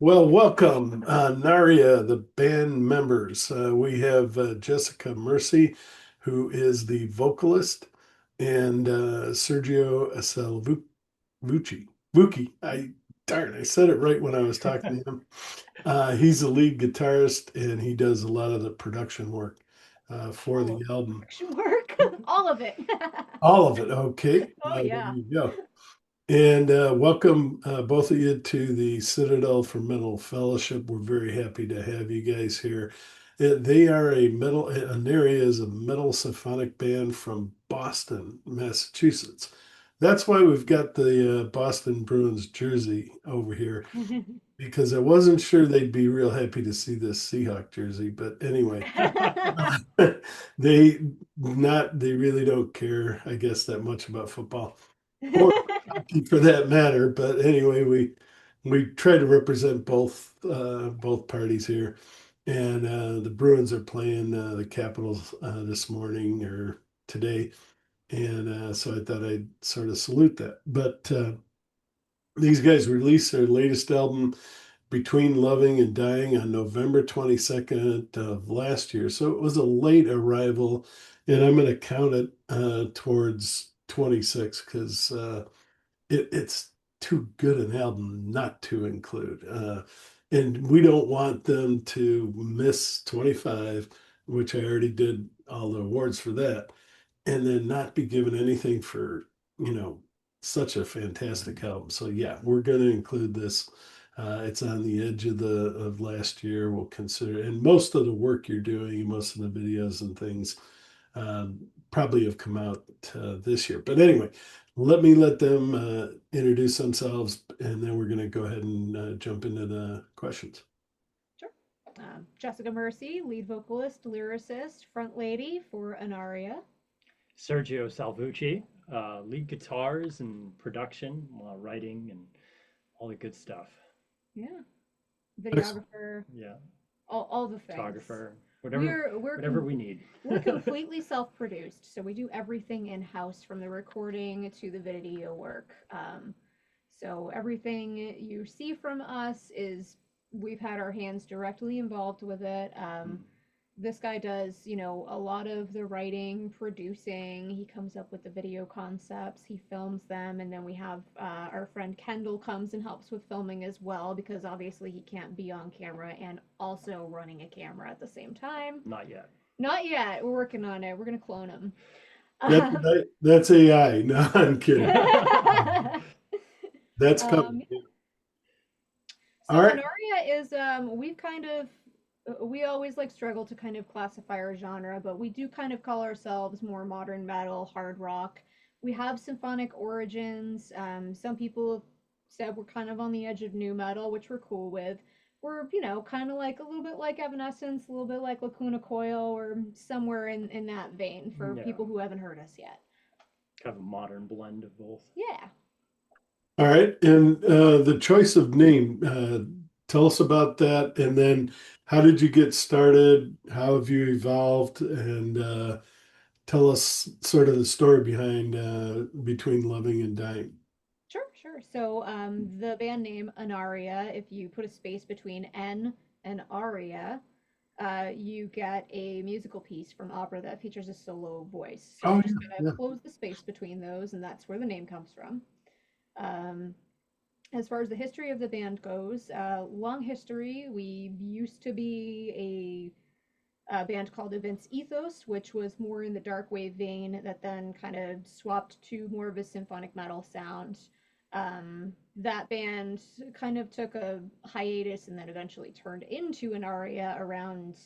Well, welcome, Naria, the band members. We have Jessica Mercy, who is the vocalist, and Sergio Aselvucci. Vucci. I said it right when I was talking to him. He's the lead guitarist, and he does a lot of the production work for All the of the album. production work, all of it. All of it. Okay. Oh There yeah. you go. And welcome, both of you, to the Citadel for Mental Fellowship. We're very happy to have you guys here. They are Anaria is a metal symphonic band from Boston, Massachusetts. That's why we've got the Boston Bruins jersey over here, because I wasn't sure they'd be real happy to see this Seahawk jersey. But anyway, they they really don't care, I guess, that much about football or hockey for that matter. But anyway, we try to represent both parties here. And the Bruins are playing the Capitals this morning or today, and so I thought I'd sort of salute that. But these guys released their latest album, Between Loving and Dying, on November 22nd of last year. So it was a late arrival, and I'm going to count it towards 26 because it's too good an album not to include. And we don't want them to miss 25, which I already did all the awards for that, and then not be given anything for, you know, such a fantastic album. So yeah, we're going to include this. It's on the edge of the of last year. We'll consider, and most of the work you're doing, most of the videos and things, probably have come out this year. But anyway, let them introduce themselves, and then we're going to go ahead and jump into the questions. Sure. Jessica Mercy, lead vocalist, lyricist, front lady for Anaria. Sergio Salvucci, lead guitars and production, writing, and all the good stuff. Yeah. Excellent. Videographer, Yeah, all the things. photographer, whatever, We're we're whatever com- we need. we're completely self-produced, so we do everything in house from the recording to the video work. So everything you see from us is we've had our hands directly involved with it. This guy does, a lot of the writing, producing. He comes up with the video concepts, he films them, and then we have our friend Kendall comes and helps with filming as well because obviously he can't be on camera and also running a camera at the same time. Not yet. Not yet. We're working on it. We're gonna clone him. That's AI. No, I'm kidding. That's um, coming. Yeah. All so right. Anaria is we've kind of we always like struggle to kind of classify our genre, but we do kind of call ourselves more modern metal, hard rock. We have symphonic origins. Some people have said we're kind of on the edge of new metal, which we're cool with. We're, kind of like a little bit like Evanescence, a little bit like Lacuna Coil, or somewhere in that vein for Yeah, people who haven't heard us yet. kind of a modern blend of both. Yeah. All right. And the choice of name, tell us about that. And then how did you get started? How have you evolved? And tell us sort of the story behind Between Loving and Dying. Sure, sure. So, the band name Anaria, if you put a space between N and aria, you get a musical piece from opera that features a solo voice. So Oh, you yeah. just gotta Yeah. close the space between those, and that's where the name comes from. Um, as far as the history of the band goes, long history. We used to be a band called Events Ethos, which was more in the dark wave vein, that then kind of swapped to more of a symphonic metal sound. That band kind of took a hiatus and then eventually turned into an aria around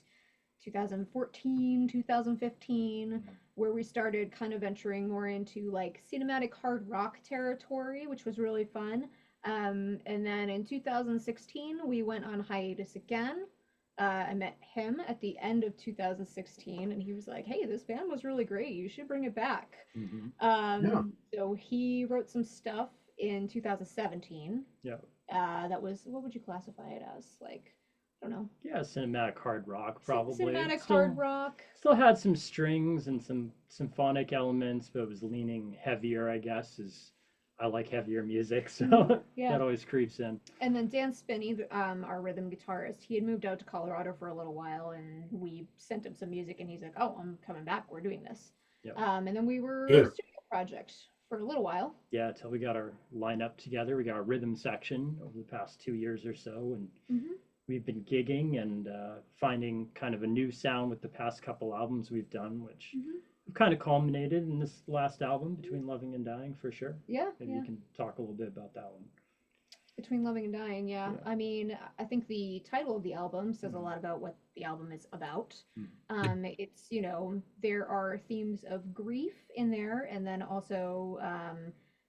2014, 2015, where we started kind of venturing more into like cinematic hard rock territory, which was really fun. And then in 2016, we went on hiatus again. I met him at the end of 2016, and he was like, "Hey, this band was really great. You should bring it back." Hmm. Yeah. So he wrote some stuff in 2017. Yeah, That was, what would you classify it as? Like, I don't know, yeah, cinematic hard rock probably. cinematic hard Still, rock. still had some strings and some symphonic elements, but it was leaning heavier, I guess, is I like heavier music, so Yeah. that always creeps in. And then Dan Spinney, our rhythm guitarist, he had moved out to Colorado for a little while, and we sent him some music, and he's like, "Oh, I'm coming back. We're doing this." Yep. And then we were a Good. studio project for a little while. Yeah, until we got our lineup together. We got our rhythm section over the past 2 years or so, and Hmm. we've been gigging and finding kind of a new sound with the past couple albums we've done, which Hmm. kind of culminated in this last album, Between Loving and Dying, for sure. Yeah, Maybe you yeah. can talk a little bit about that one. Between Loving and Dying, yeah. Yeah. I mean, I think the title of the album says a Mhm. lot about what the album is about. Mhm. It's, there are themes of grief in there, and then also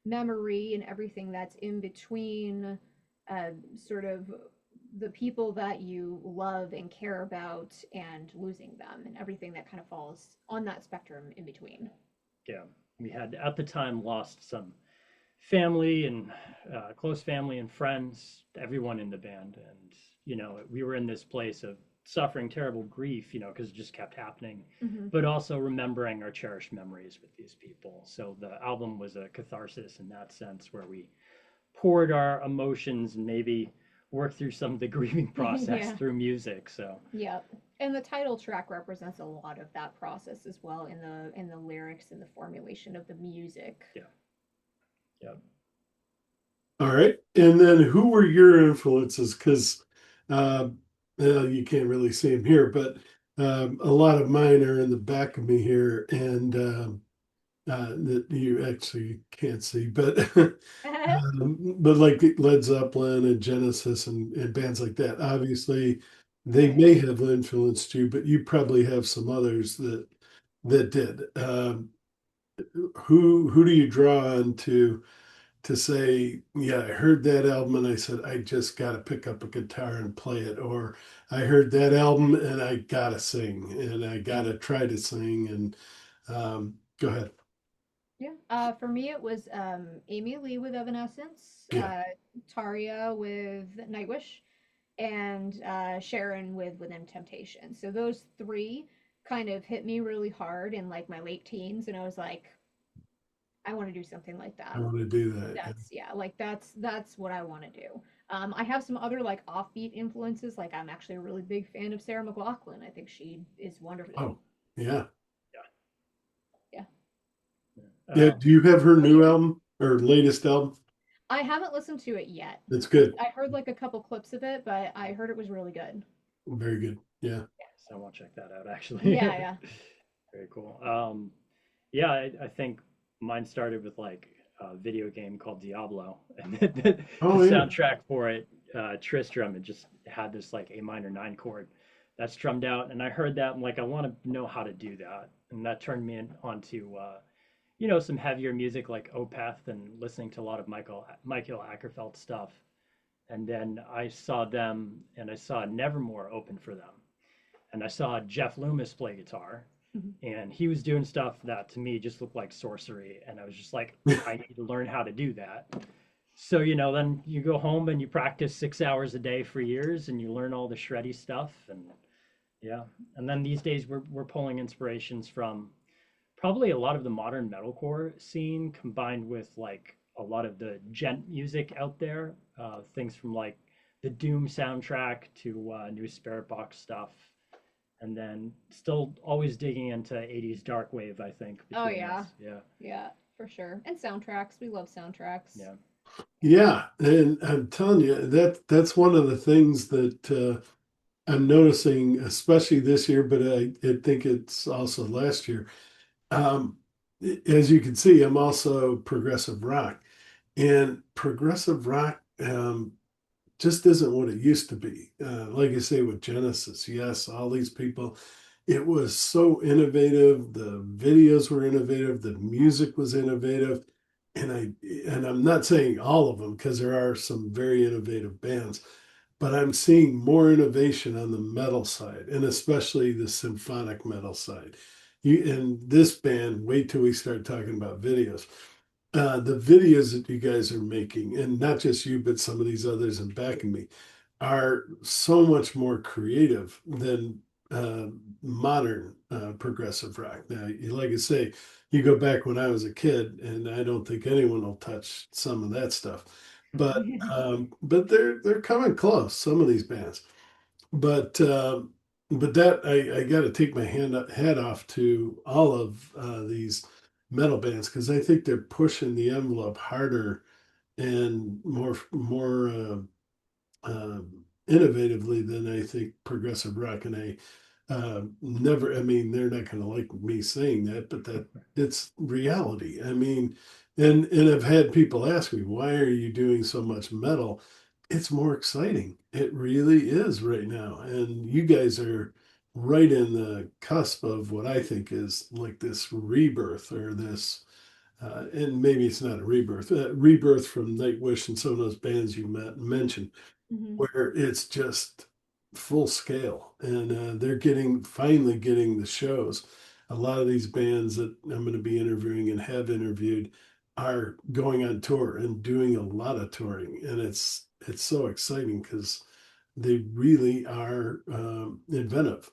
memory and everything that's in between, sort of the people that you love and care about and losing them, and everything that kind of falls on that spectrum in between. Yeah, we had at the time lost some family and close family and friends, everyone in the band, and we were in this place of suffering terrible grief, because it just kept happening, Hmm. but also remembering our cherished memories with these people. So the album was a catharsis in that sense, where we poured our emotions and maybe worked through some of the grieving process Yeah. through music. So Yep. And the title track represents a lot of that process as well in the lyrics and the formulation of the music. yeah, yeah. All right. And then who were your influences? Because uh, you can't really see them here, but a lot of mine are in the back of me here, and that you actually can't see, but but like Led Zeppelin and Genesis and bands like that, obviously they Right. may have influenced you, but you probably have some others that did. Who do you draw on to say, yeah, I heard that album and I said, I just got to pick up a guitar and play it, or I heard that album and I got to sing and I got to try to sing. And go ahead. Yeah. For me, it was Amy Lee with Evanescence, Yeah, Taria with Nightwish, and Sharon with Within Temptation. So those three kind of hit me really hard in like my late teens, and I was like, I want to do something like I that. want to do that. Yeah. That's yeah, like that's what I want to do. I have some other like offbeat influences. Like I'm actually a really big fan of Sarah McLachlan. I think she is wonderful. Oh, yeah. Yeah. Yeah. Yeah. Do you have her What about new you? album or latest album? I haven't listened to it yet. It's I, good. I heard like a couple clips of it, but I heard it was really good. Very good. Yeah. So I want to check that out actually. Yeah, yeah. Very cool. Yeah, I think mine started with like a video game called Diablo, and the Oh, yeah. soundtrack for it, Tristram, it just had this like A minor 9 chord that's strummed out, and I heard that and like I want to know how to do that, and that turned me onto some heavier music like Opeth and listening to a lot of Michael Ackerfeld stuff, and then I saw them and I saw Nevermore open for them, and I saw Jeff Loomis play guitar, and he was doing stuff that to me just looked like sorcery, and I was just like, I need to learn how to do that. So then you go home and you practice 6 hours a day for years, and you learn all the shreddy stuff, and yeah. And then these days we're pulling inspirations from probably a lot of the modern metalcore scene, combined with like a lot of the gent music out there, things from like the Doom soundtrack to new Spirit Box stuff, and then still always digging into 80s dark wave, I think, Oh between yeah. us. Yeah, Yeah, for sure. And soundtracks. We love soundtracks. yeah, Yeah. And I'm telling you, that's one of the things that I'm noticing, especially this year, but I think it's also last year. Um, as you can see, I'm also progressive rock, and progressive rock just isn't what it used to be. Like I say with Genesis, yes, all these people, it was so innovative. The videos were innovative, the music was innovative, and I'm not saying all of them because there are some very innovative bands, but I'm seeing more innovation on the metal side, and especially the symphonic metal side. And this band, wait till we start talking about videos. The videos that you guys are making, and not just you, but some of these others in backing me, are so much more creative than modern progressive rock. Now, like I say, you go back when I was a kid, and I don't think anyone will touch some of that stuff. But they're coming close. Some of these bands, but that I got to take my hat off to all of these metal bands because I think they're pushing the envelope harder and more innovatively than I think progressive rock. And I never, I mean, they're not going to like me saying that, but that it's reality. I mean, and I've had people ask me, why are you doing so much metal? It's more exciting. It really is right now. And you guys are right in the cusp of what I think is like this rebirth or this and maybe it's not a rebirth, rebirth from Nightwish and some of those bands you mentioned, Hmm. where it's just full scale, and they're getting finally getting the shows. A lot of these bands that I'm going to be interviewing and have interviewed are going on tour and doing a lot of touring, and it's so exciting because they really are inventive.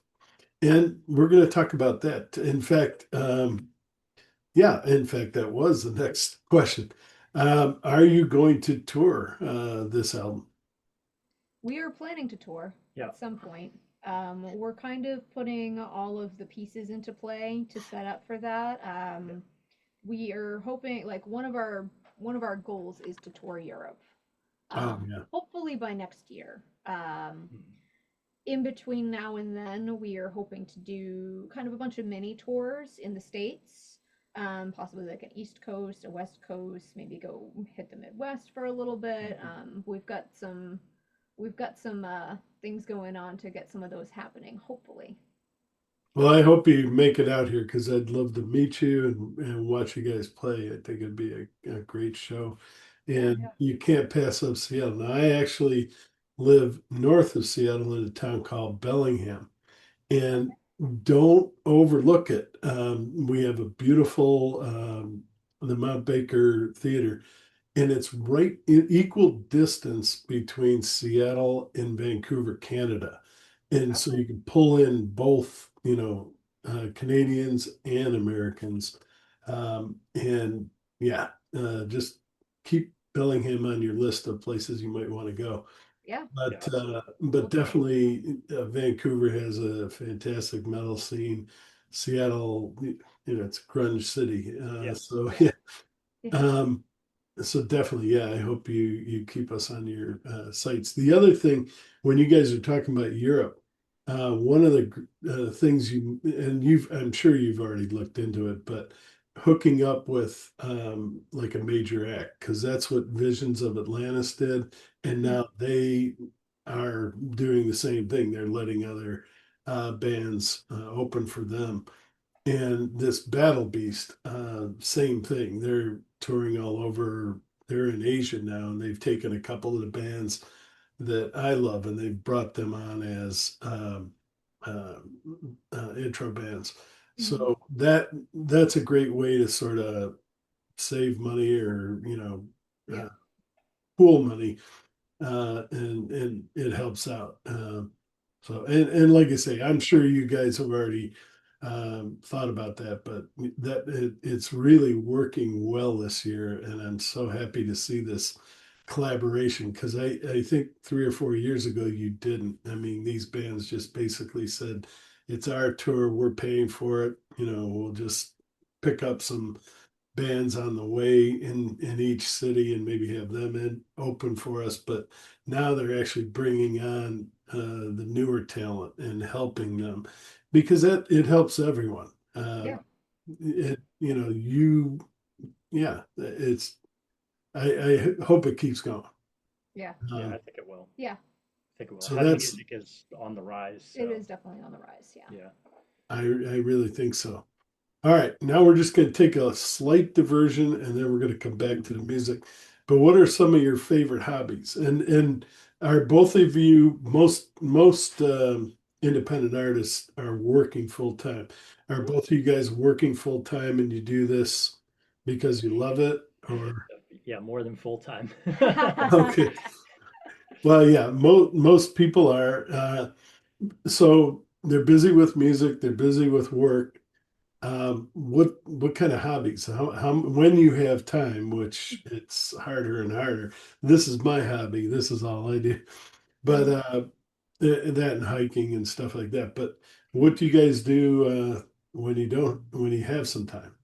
And we're going to talk about that. In fact, yeah, in fact, that was the next question. Are you going to tour this album? We are planning to tour Yeah. at some point. We're kind of putting all of the pieces into play to set up for that. We are hoping, like one of our goals is to tour Europe. Oh, yeah. Hopefully by next year. Mhm. In between now and then, we are hoping to do kind of a bunch of mini tours in the States, possibly like an East Coast, a West Coast, maybe go hit the Midwest for a little bit. We've got some things going on to get some of those happening, hopefully. Well, I hope you make it out here because I'd love to meet you and watch you guys play. I think it'd be a great show. Yeah. And you can't pass up Seattle. Now, I actually live north of Seattle in a town called Bellingham. And Okay. don't overlook it. We have a beautiful the Mount Baker Theater, and it's right in equal distance between Seattle and Vancouver, Canada. And so Okay. you can pull in both, Canadians and Americans. And yeah, just keep Bellingham on your list of places you might want to go. Yeah. Yeah, But We'll do. definitely Vancouver has a fantastic metal scene. Seattle, it's grunge city. yeah, So Yeah. yeah. Yeah. Um, so definitely, yeah, I hope you keep us on your sites. The other thing, when you guys are talking about Europe, one of the things I'm sure you've already looked into it, but hooking up with like a major act, because that's what Visions of Atlantis did, and Mhm. now they are doing the same thing. They're letting other bands open for them. And this Battle Beast, same thing. They're touring all over. They're in Asia now, and they've taken a couple of the bands that I love, and they've brought them on as uh, intro bands. Mhm. So that's a great way to sort of save money or Yeah. uh, pool money and it helps out. So and like I say, I'm sure you guys have already thought about that, but it's really working well this year, and I'm so happy to see this collaboration because I think 3 or 4 years ago you didn't. I mean, these bands just basically said, "It's our tour, we're paying for it. We'll just pick up some." Bands on the way in each city and maybe have them in open for us. But now they're actually bringing on the newer talent and helping them because that it helps everyone. Yeah. It you know you yeah it's I hope it keeps going. Yeah. yeah. I Um, think it will. Yeah. I think it will. so Heavy that's music is on the rise, It so is definitely on the rise. Yeah. yeah. I really think so. All right, now we're just going to take a slight diversion and then we're going to come back to the music. But what are some of your favorite hobbies? And are both of you most independent artists are working full time? Are both of you guys working full time and you do this because you love it or Yeah, more than full time. okay. Well, yeah, most people are. So they're busy with music, they're busy with work. What kind of hobbies? How when you have time, which it's harder and harder. This is my hobby. This is all I do. But Mhm. that and hiking and stuff like that. But what do you guys do when you don't when you have some time?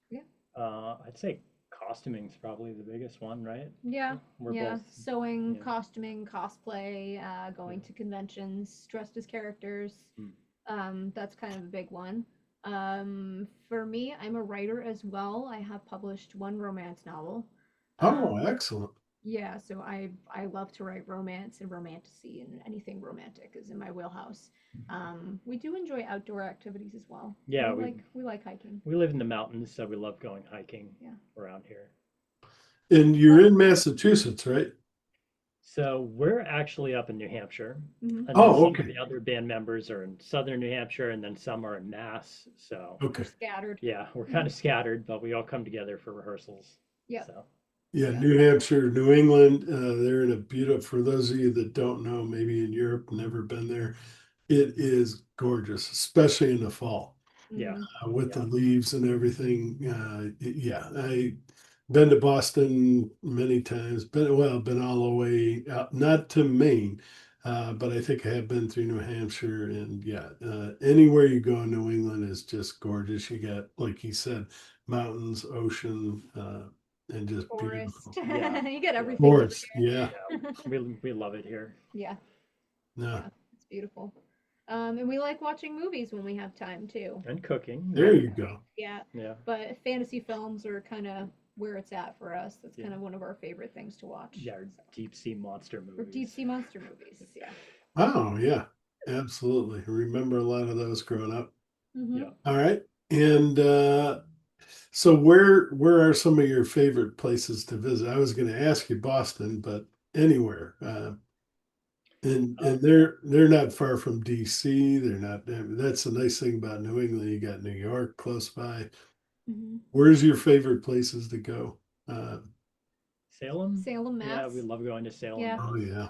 Yeah. I'd say costuming is probably the biggest one, right? Yeah, We're yeah. both, Sewing, yeah, costuming, cosplay, going yeah. to conventions dressed as characters. Mm. That's kind of a big one. For me, I'm a writer as well. I have published one romance novel. Oh, Um, excellent. yeah, so I love to write romance and romantasy, and anything romantic is in my wheelhouse. We do enjoy outdoor activities as well. Yeah, We like hiking. we live in the mountains, so we love going hiking Yeah. around here. And you're in Massachusetts, right? So we're actually up in New Hampshire, Hmm. and then Oh, some of okay. the other band members are in southern New Hampshire, and then some are in Mass. So We're Okay. scattered. yeah, we're kind of scattered, but we all come together for rehearsals. Yep. So Yeah, Yeah. New Hampshire, New England, they're in a beautiful, for those of you that don't know, maybe in Europe, never been there, it is gorgeous, especially in the fall. yeah, Hmm. With the yeah, leaves and everything. Yeah, I been to Boston many times. Been all the way out, not to Maine, but I think I have been through New Hampshire. And yeah, anywhere you go in New England is just gorgeous. You got, like you said, mountains, ocean, and just Forest. beautiful. yeah, You get yeah, everything over Forest, yeah, yeah. We love it here. here. Yeah. no, Yeah. It's beautiful. And we like watching movies when we have time too. And cooking, there yeah, you Cooking. go. Yeah. yeah, But fantasy films are kind of where it's at for us. That's yeah, kind of one of our favorite things to watch. yeah. Our So, deep sea monster or deep movies. sea monster movies. Yeah. Oh, yeah, absolutely. Remember a lot of those growing up. Mm-hmm. Yeah. All right. And so where are some of your favorite places to visit? I was going to ask you Boston, but anywhere. Uh, And they're not far from DC. They're not. That's the nice thing about New England. You got New York close by. Mm-hmm. Where's your favorite places to go? Uh, Salem, Salem, yeah, we Mass. love going to Salem, Yeah. oh Mass. yeah,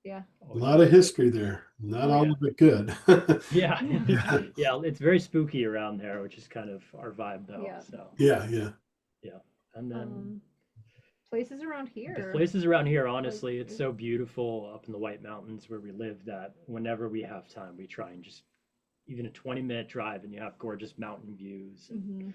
Yeah. a Always lot love of it. history there. Not Oh Yeah, all yeah. of it good. yeah, Yeah. yeah. It's very spooky around there, which is kind of our vibe, though. Yeah. So Yeah, yeah. yeah, and then Um, Places around the here. places around here, Like, honestly, it's so beautiful up in the White Mountains where we live that whenever we have time, we try and just even a 20-minute drive, and you have gorgeous mountain views, and hmm.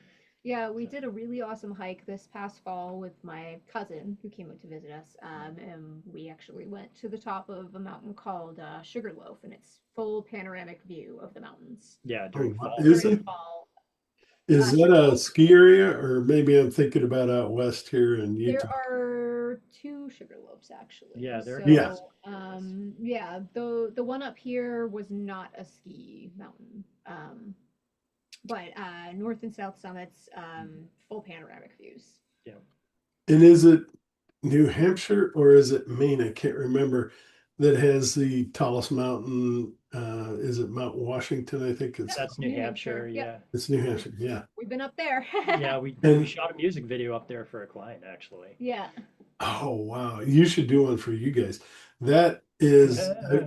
Yeah, we so did a really awesome hike this past fall with my cousin who came out to visit us. And we actually went to the top of a mountain called Sugarloaf, and it's full panoramic view of the mountains yeah, Oh, during wow. fall. during the Isn't fall. is that a Sugarloaf. ski area, or maybe I'm thinking about out west here in There Utah? are two Sugarloafs actually. Yeah, there are a Yeah. couple So, small areas. yeah, the one up here was not a ski mountain. But north and south summits, Mhm. full panoramic views. Yeah, And is it New Hampshire or is it Maine? I can't remember. That has the tallest mountain. Is it Mount Washington? I think Yep, that's New New Hampshire. Hampshire. Yep, Yeah, it's New we've Hampshire. Yeah. we've been up there. yeah. We And shot a music video up there for a client, actually. Yeah. oh wow, you should do one for you guys. That is,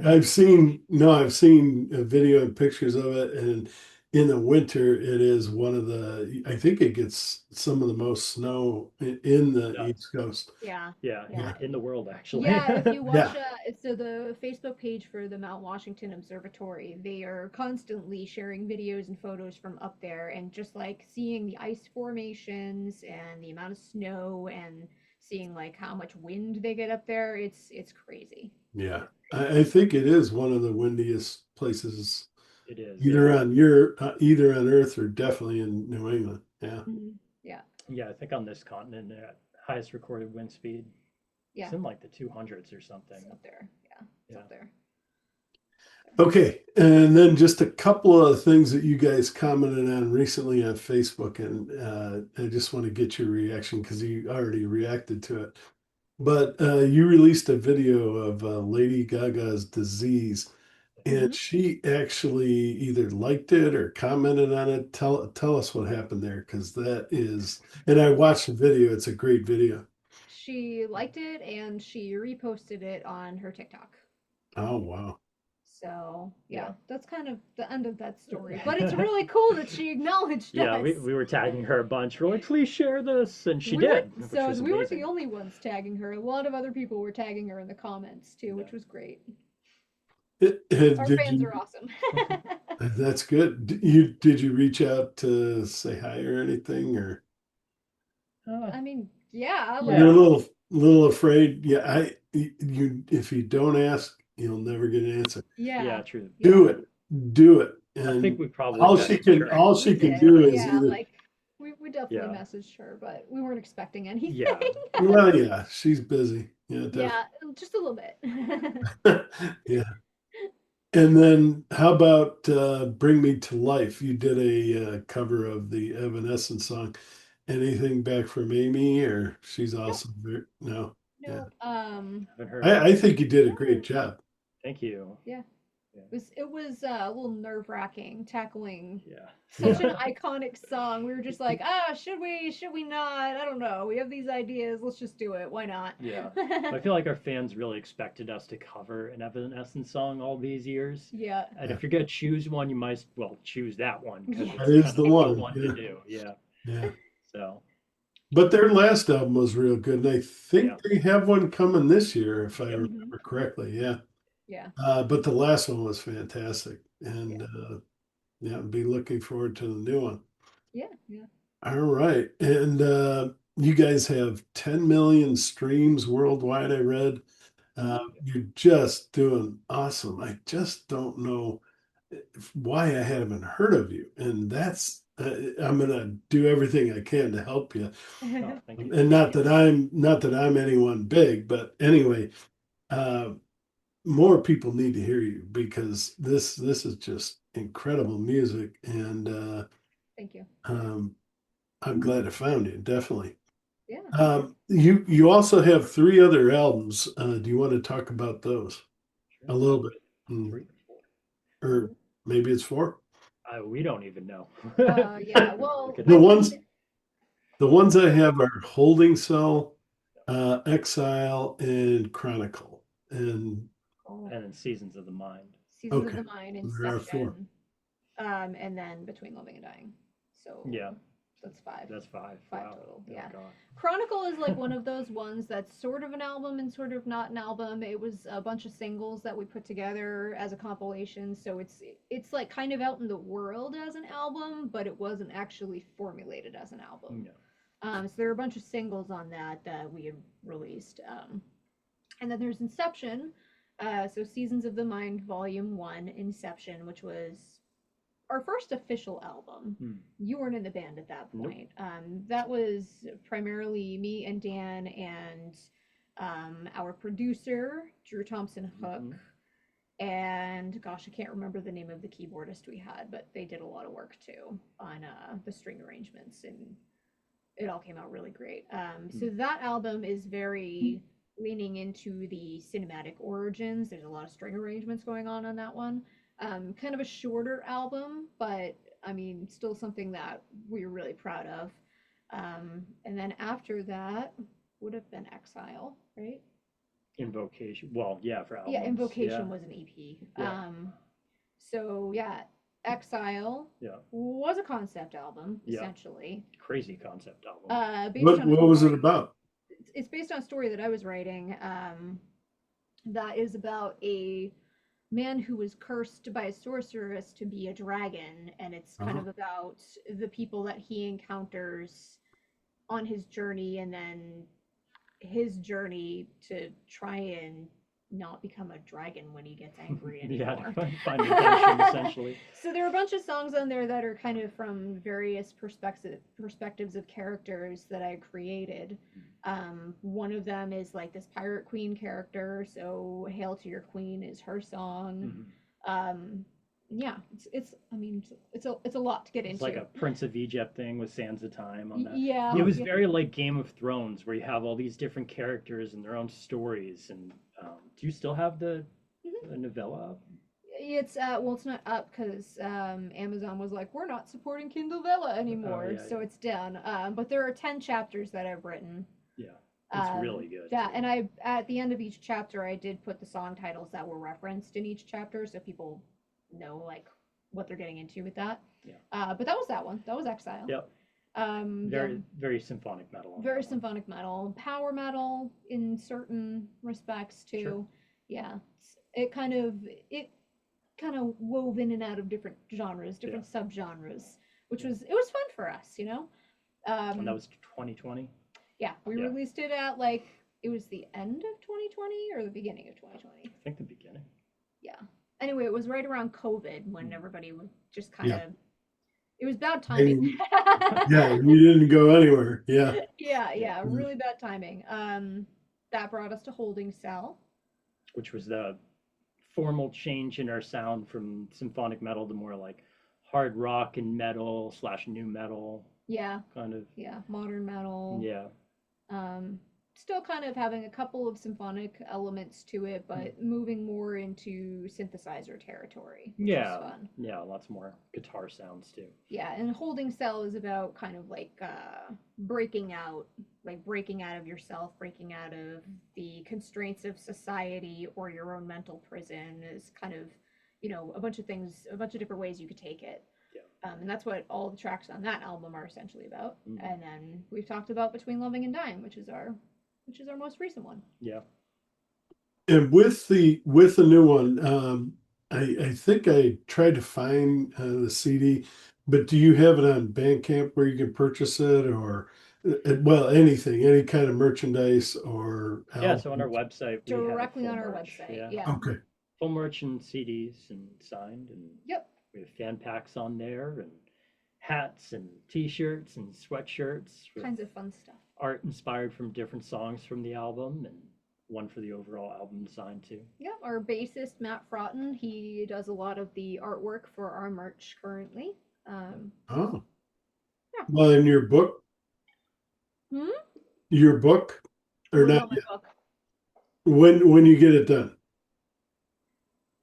I've seen no, I've seen a video and pictures of it, and in the winter it is one of the. I think it gets some of the most snow in It the does. East Coast. Yeah. Yeah, Yeah. Yeah. in the world, actually. Yeah, if you watch Yeah. so the Facebook page for the Mount Washington Observatory, they are constantly sharing videos and photos from up there, and just like seeing the ice formations and the amount of snow, and seeing like how much wind they get up there, it's crazy. Yeah. It's I think it is one of the windiest places It is, either yeah. on your either on Earth or definitely in New England. Yeah. crazy. Mhm. Yeah. Yeah, I think on this continent, highest recorded wind speed, it's Yeah. in like the 200s or something. It's up there. Yeah. It's Yeah. up there. Okay, and then just a couple of things that you guys commented on recently on Facebook, and I just want to get your reaction because you already reacted to it. But you released a video of Lady Gaga's disease, and Hmm. she actually either liked it or commented on it. Tell us what happened there, because that is, and I Yeah. watched the video. It's a great video. She liked it and she reposted it on her TikTok. Oh wow. So Yeah. yeah, that's kind of the end of that story. But it's really cool that she acknowledged Yeah, us. we were tagging her a bunch. We're like, please share this, and she We were did, which so was we weren't the amazing. only ones tagging her. A lot of other people were tagging her in the comments too, Yeah. which was great. Our Did fans you? are awesome. That's good. Did you reach out to say hi or anything, or Uh, I mean, yeah, you're a yeah, like little afraid? Yeah, you if you don't ask, you'll never get an answer. yeah, yeah, true. yeah. Do it, do it, I think and we probably messaged her. all We she can did, do is yeah. either. Like we definitely Yeah, messaged her, but we weren't expecting anything. yeah, Well, yeah, she's busy. Yeah, Yeah, just a little bit. definitely. Yeah. And then how about Bring Me to Life? You did a cover of the Evanescence song. Anything back from Amy, or she's Nope, awesome? No. Yeah. nope. haven't heard I anything. think you did a great No, job. Thanh you. yeah. Yeah, It was a little nerve-wracking tackling yeah, such Yeah. an iconic song. We were just like, should we not? I don't know. We have these ideas. Let's just do it. Why not? yeah. I feel like our fans really expected us to cover an Evanescence song all these years. Yeah. And if you're gonna choose one, you might as well choose that one because Yeah. That it's is kind the of the one. one to Yeah. do. Yeah. Yeah. So But their last album was real good. And I yeah. think they have one coming this year, if I Yep. Hmm. remember correctly. Yeah. Yeah. But the last one was fantastic. Yeah. And yeah, be looking forward to the new one. Yeah. Yeah. All right. And you guys have 10 million streams worldwide, I read. Hmm. You're just doing awesome. I just don't know why I haven't heard of you. And I'm going to do everything I can to help you. Oh, thank you. And not that I'm anyone big, but anyway, uh, more people need to hear you because this is just incredible music. And Thank you. um, I'm glad I found you, definitely. Yeah. You also have three other albums. Do you want to talk about those Sure. a little bit? Mm, Three or four. or maybe it's four. We don't even know. Yeah. We Well, could The I have. mean, ones the ones I so have are Holding Cell, Exile, and Chronicle. And oh, And then Seasons of the Mind. Seasons of okay, the Mind, there are four. Inception, and then Between Living and Dying. So Yeah, that's five. that's five. Five Wow. total. Oh Yeah. God. Chronicle is like one of those ones that's sort of an album and sort of not an album. It was a bunch of singles that we put together as a compilation, so it's like kind of out in the world as an album, but it wasn't actually formulated as an album. No. So there are a bunch of singles on that that we have released. And then there's Inception. So Seasons of the Mind, Volume 1, Inception, which was our first official album. Hmm. You weren't in the band at that Nope. point. That was primarily me and Dan and our producer, Drew Thompson Hook. Mhm. And gosh, I can't remember the name of the keyboardist we had, but they did a lot of work too on the string arrangements, and it all came out really great. So Hmm. that album is very leaning into the cinematic origins. There's a lot of string arrangements going on that one. Kind of a shorter album, but I mean, still something that we're really proud of. And then after that would have been Exile, right? Invocation. Well, yeah, for Yeah, albums. Yeah. Invocation was an EP. Yeah. So yeah, Exile Yeah. was a concept album Yeah. essentially, Crazy concept album. based on a What was it story. about? It's based on a story that I was writing. That is about a man who was cursed by a sorceress to be a dragon, and it's kind Uh-huh. of about the people that he encounters on his journey, and then his journey to try and not become a dragon when he gets angry Yeah, anymore. to find redemption essentially. So there are a bunch of songs on there that are kind of from various perspectives of characters that I created. One of them is like this pirate queen character, so "Hail to Your Queen" is her song. Mhm. Um, yeah, it's I mean it's a lot to get It's into. like a Prince of Egypt thing with Sands of Time on that. Yeah, It was yeah. very like Game of Thrones, where you have all these different characters and their own stories. And do you still have Mhm. the novella? It's well, it's not up because Amazon was like, we're not supporting Kindle Vella Oh anymore, yeah, so yeah, it's down. But there are 10 chapters that I've written. yeah. It's really good Yeah, and too. I at the end of each chapter I did put the song titles that were referenced in each chapter so people know like what they're getting into with that. Yeah. But that was that one. That was Exile. Yep. Yeah, Very symphonic metal on very that one. symphonic metal, power metal in certain respects Sure. too. Yeah, it kind of it kind of wove in and out of different genres, Yeah. different subgenres, which Yeah. was it was fun for us, you know. And that Um, was 2020. yeah, we Yeah. released it at like it was the end of 2020 or the beginning of 2020. I think the beginning. Yeah. Anyway, it was right around COVID when Hmm. everybody was just kind Yeah. of it was bad timing. And yeah, you didn't go anywhere. Yeah. Yeah, Yeah. yeah, really bad timing. That brought us to Holding Cell. Which was the formal change in our sound from symphonic metal to more like hard rock and metal slash new metal Yeah, kind of. yeah, modern metal. Yeah. Um, Still kind of having a couple of symphonic elements to it, Mm. but moving more into synthesizer territory, which was Yeah. fun. Yeah. Lots more guitar sounds too. Yeah, and Holding Cell is about kind of like breaking out, like breaking out of yourself, breaking out of the constraints of society or your own mental prison is kind of, you know, a bunch of things, a bunch of different ways you could take it. Yeah. And that's what all the tracks on that album are essentially about. Mm. And then we've talked about Between Loving and Dying, which is our most recent one. Yeah. And with the new one, I think I tried to find the CD, but do you have it on Bandcamp where you can purchase it, or well, anything, any kind of merchandise or Yeah. So on our albums? website, we have Directly full on our merch. website. Yeah. Yeah. Okay, Full merch and CDs and signed. And Yep. we have fan packs on there and hats and t shirts and sweatshirts with Kinds of fun stuff. art inspired from different songs from the album and one for the overall album design too. Yep. Our bassist, Matt Fraughton, he does a lot of the artwork for our merch currently. oh, Yeah. well, in Hmm? your book, or What not about my yet? book? When you get it done?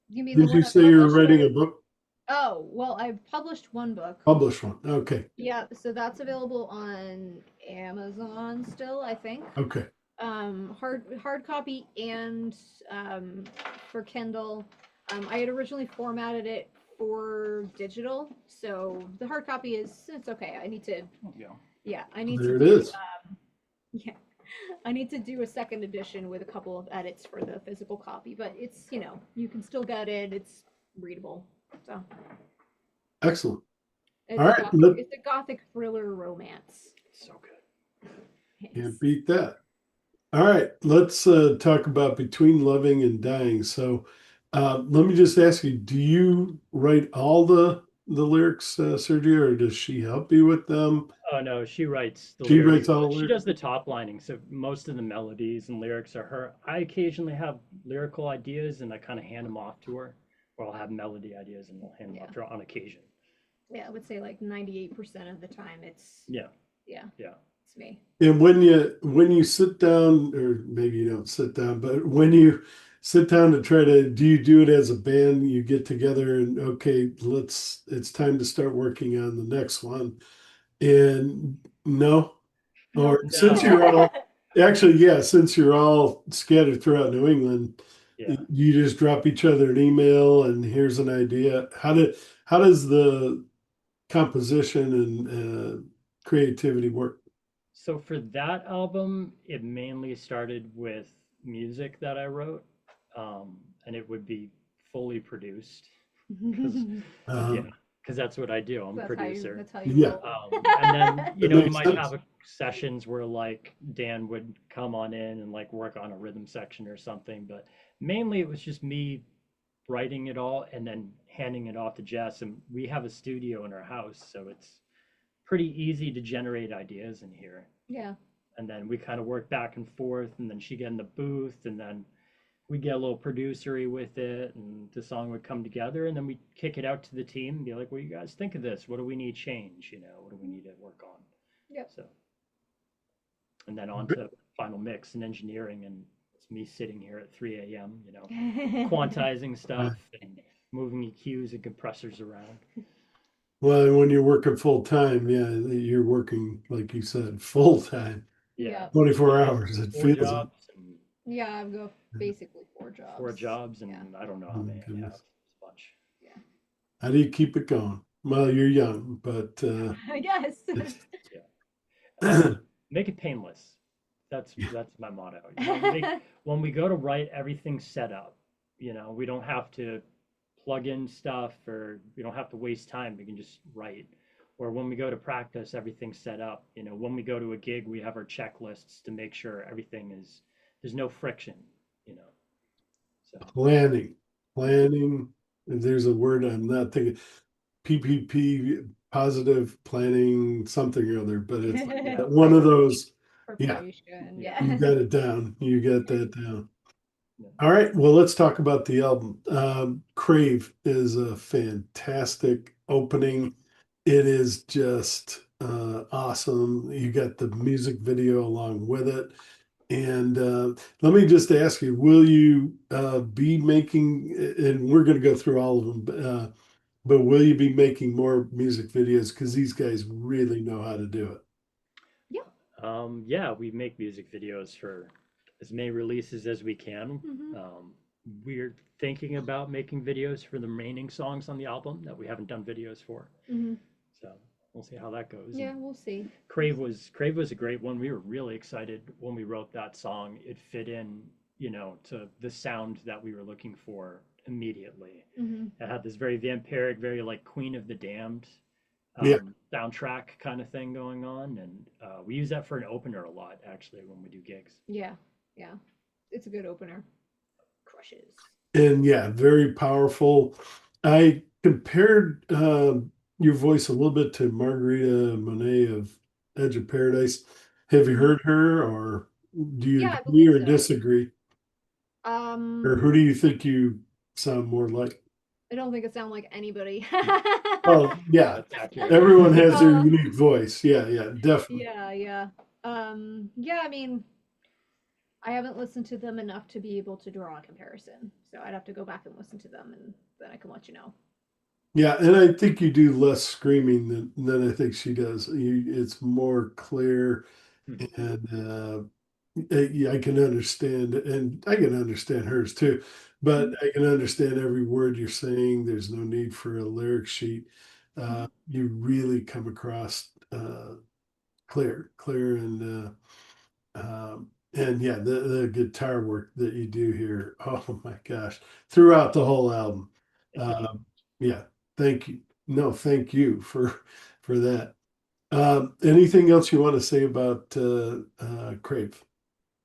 You mean the Did you one I say you were published writing or a book? Oh, well, I've published one book. Published one. Okay, Yeah, so that's available on Amazon still, I think. okay, Hard copy and um, for Kindle. I had originally formatted it for digital, so the hard copy is it's okay. I need to Yeah. yeah, I need to there it do is. yeah. I need to do a second edition with a couple of edits for the physical copy, but it's, you know, you can still get it. It's readable. So, Excellent. All right, it's a gothic thriller romance. So good. can't Yes. beat that. All right, let's talk about Between Loving and Dying. So, let me just ask you: do you write all the lyrics, Sergio, or does she help you with them? Oh no, she writes the She lyrics, writes all but the she lyrics. does the top lining. So most of the melodies and lyrics are her. I occasionally have lyrical ideas and I kind of hand them off to her, or I'll have melody ideas and I'll hand them Yeah. off to her on occasion. Yeah, I would say like 98% of the time Yeah, yeah, yeah. it's me. And when you sit down, or maybe you don't sit down, but when you sit down to try to, do you do it as a band? You get together and okay, it's time to start working on the next one. And no, Nope. or since you're all actually, yeah, since you're all scattered throughout New England, Yeah. you just drop each other an email and here's an idea. How does the composition and creativity work? So for that album, it mainly started with music that I wrote, and it would be fully produced because Uh, yeah, because that's what I do. I'm a producer. that's how you yeah, roll. And then, it we makes might sense. have sessions where like Dan would come on in and like work on a rhythm section or something, but mainly it was just me writing it all and then handing it off to Jess. And we have a studio in our house, so it's pretty easy to generate ideas in here. Yeah. And then we kind of work back and forth, and then she get in the booth, and then we get a little producery with it, and the song would come together, and then we kick it out to the team and be like, "What do you guys think of this? What do we need change? What do we need to work on?" Yep. So, and then on to final mix and engineering, and it's me sitting here at 3 a.m. Quantizing stuff and moving EQs and compressors around. Well, when you're working full time, yeah, you're working, like you said, full time. Yeah, Yep. 24 yeah, hours. It four feels it. jobs and Yeah, I've got basically four four jobs. jobs, Yeah. and I don't know Oh how my many I have. goodness. It's a bunch. Yeah. How do you keep it going? Well, you're young, but I guess. Yeah. Make it painless. That's my motto. You know, make when we go to write, everything's set up. You know, we don't have to plug in stuff or we don't have to waste time. We can just write. Or when we go to practice, everything's set up. You know, when we go to a gig, we have our checklists to make sure everything is there's no friction. You know, so planning, yeah, planning. There's a word I'm not thinking. PPP, positive planning, something or other, but it's like yeah, one of those. Yeah, Preparation. yeah, you Yeah. got it down. You got that down. yeah. All right. Well, let's talk about the album. Crave is a fantastic opening. It is just awesome. You got the music video along with it. And let me just ask you, will you be making, and we're going to go through all of them, but will you be making more music videos? Because these guys really know how to do it. Yeah. Yeah, we make music videos for as many releases as we can. Hmm. Um, we're thinking about making videos for the remaining songs on the album that we haven't done videos for. Hmm. So we'll see how that goes. And Yeah, we'll see. We'll Crave was a great one. We were really excited when we wrote that song. It fit in, you know, to the sound that we were looking for immediately. see. Hmm. It had this very vampiric, very like Queen of the Damned Yeah. soundtrack kind of thing going on, and we use that for an opener a lot actually when we do gigs. Yeah. Yeah. It's a good opener. Crushes. And yeah, very powerful. I compared your voice a little bit to Margarita Monet of Edge of Paradise. Have you Hmm. heard her, or do you Yeah, I agree believe or so. disagree? Or Um, who do you think you sound more like? I don't think it sounds like anybody. Well, yeah, That's accurate. everyone has their uh, unique voice. Yeah, yeah, definitely. yeah, yeah. Yeah, I mean, I haven't listened to them enough to be able to draw a comparison. So I'd have to go back and listen to them and then I can let you know. Yeah, and I think you do less screaming than I think she does. It's more clear, Mhm. and yeah, I can understand, and I can understand hers too. But Mhm. I can understand every word you're saying. There's no need for a lyric sheet. Mhm. You really come across clear, and yeah, the guitar work that you do here. Oh my gosh, throughout the whole album. Thank you. Um, yeah, thank you. No, thank you for that. Anything else you want to say about Crave?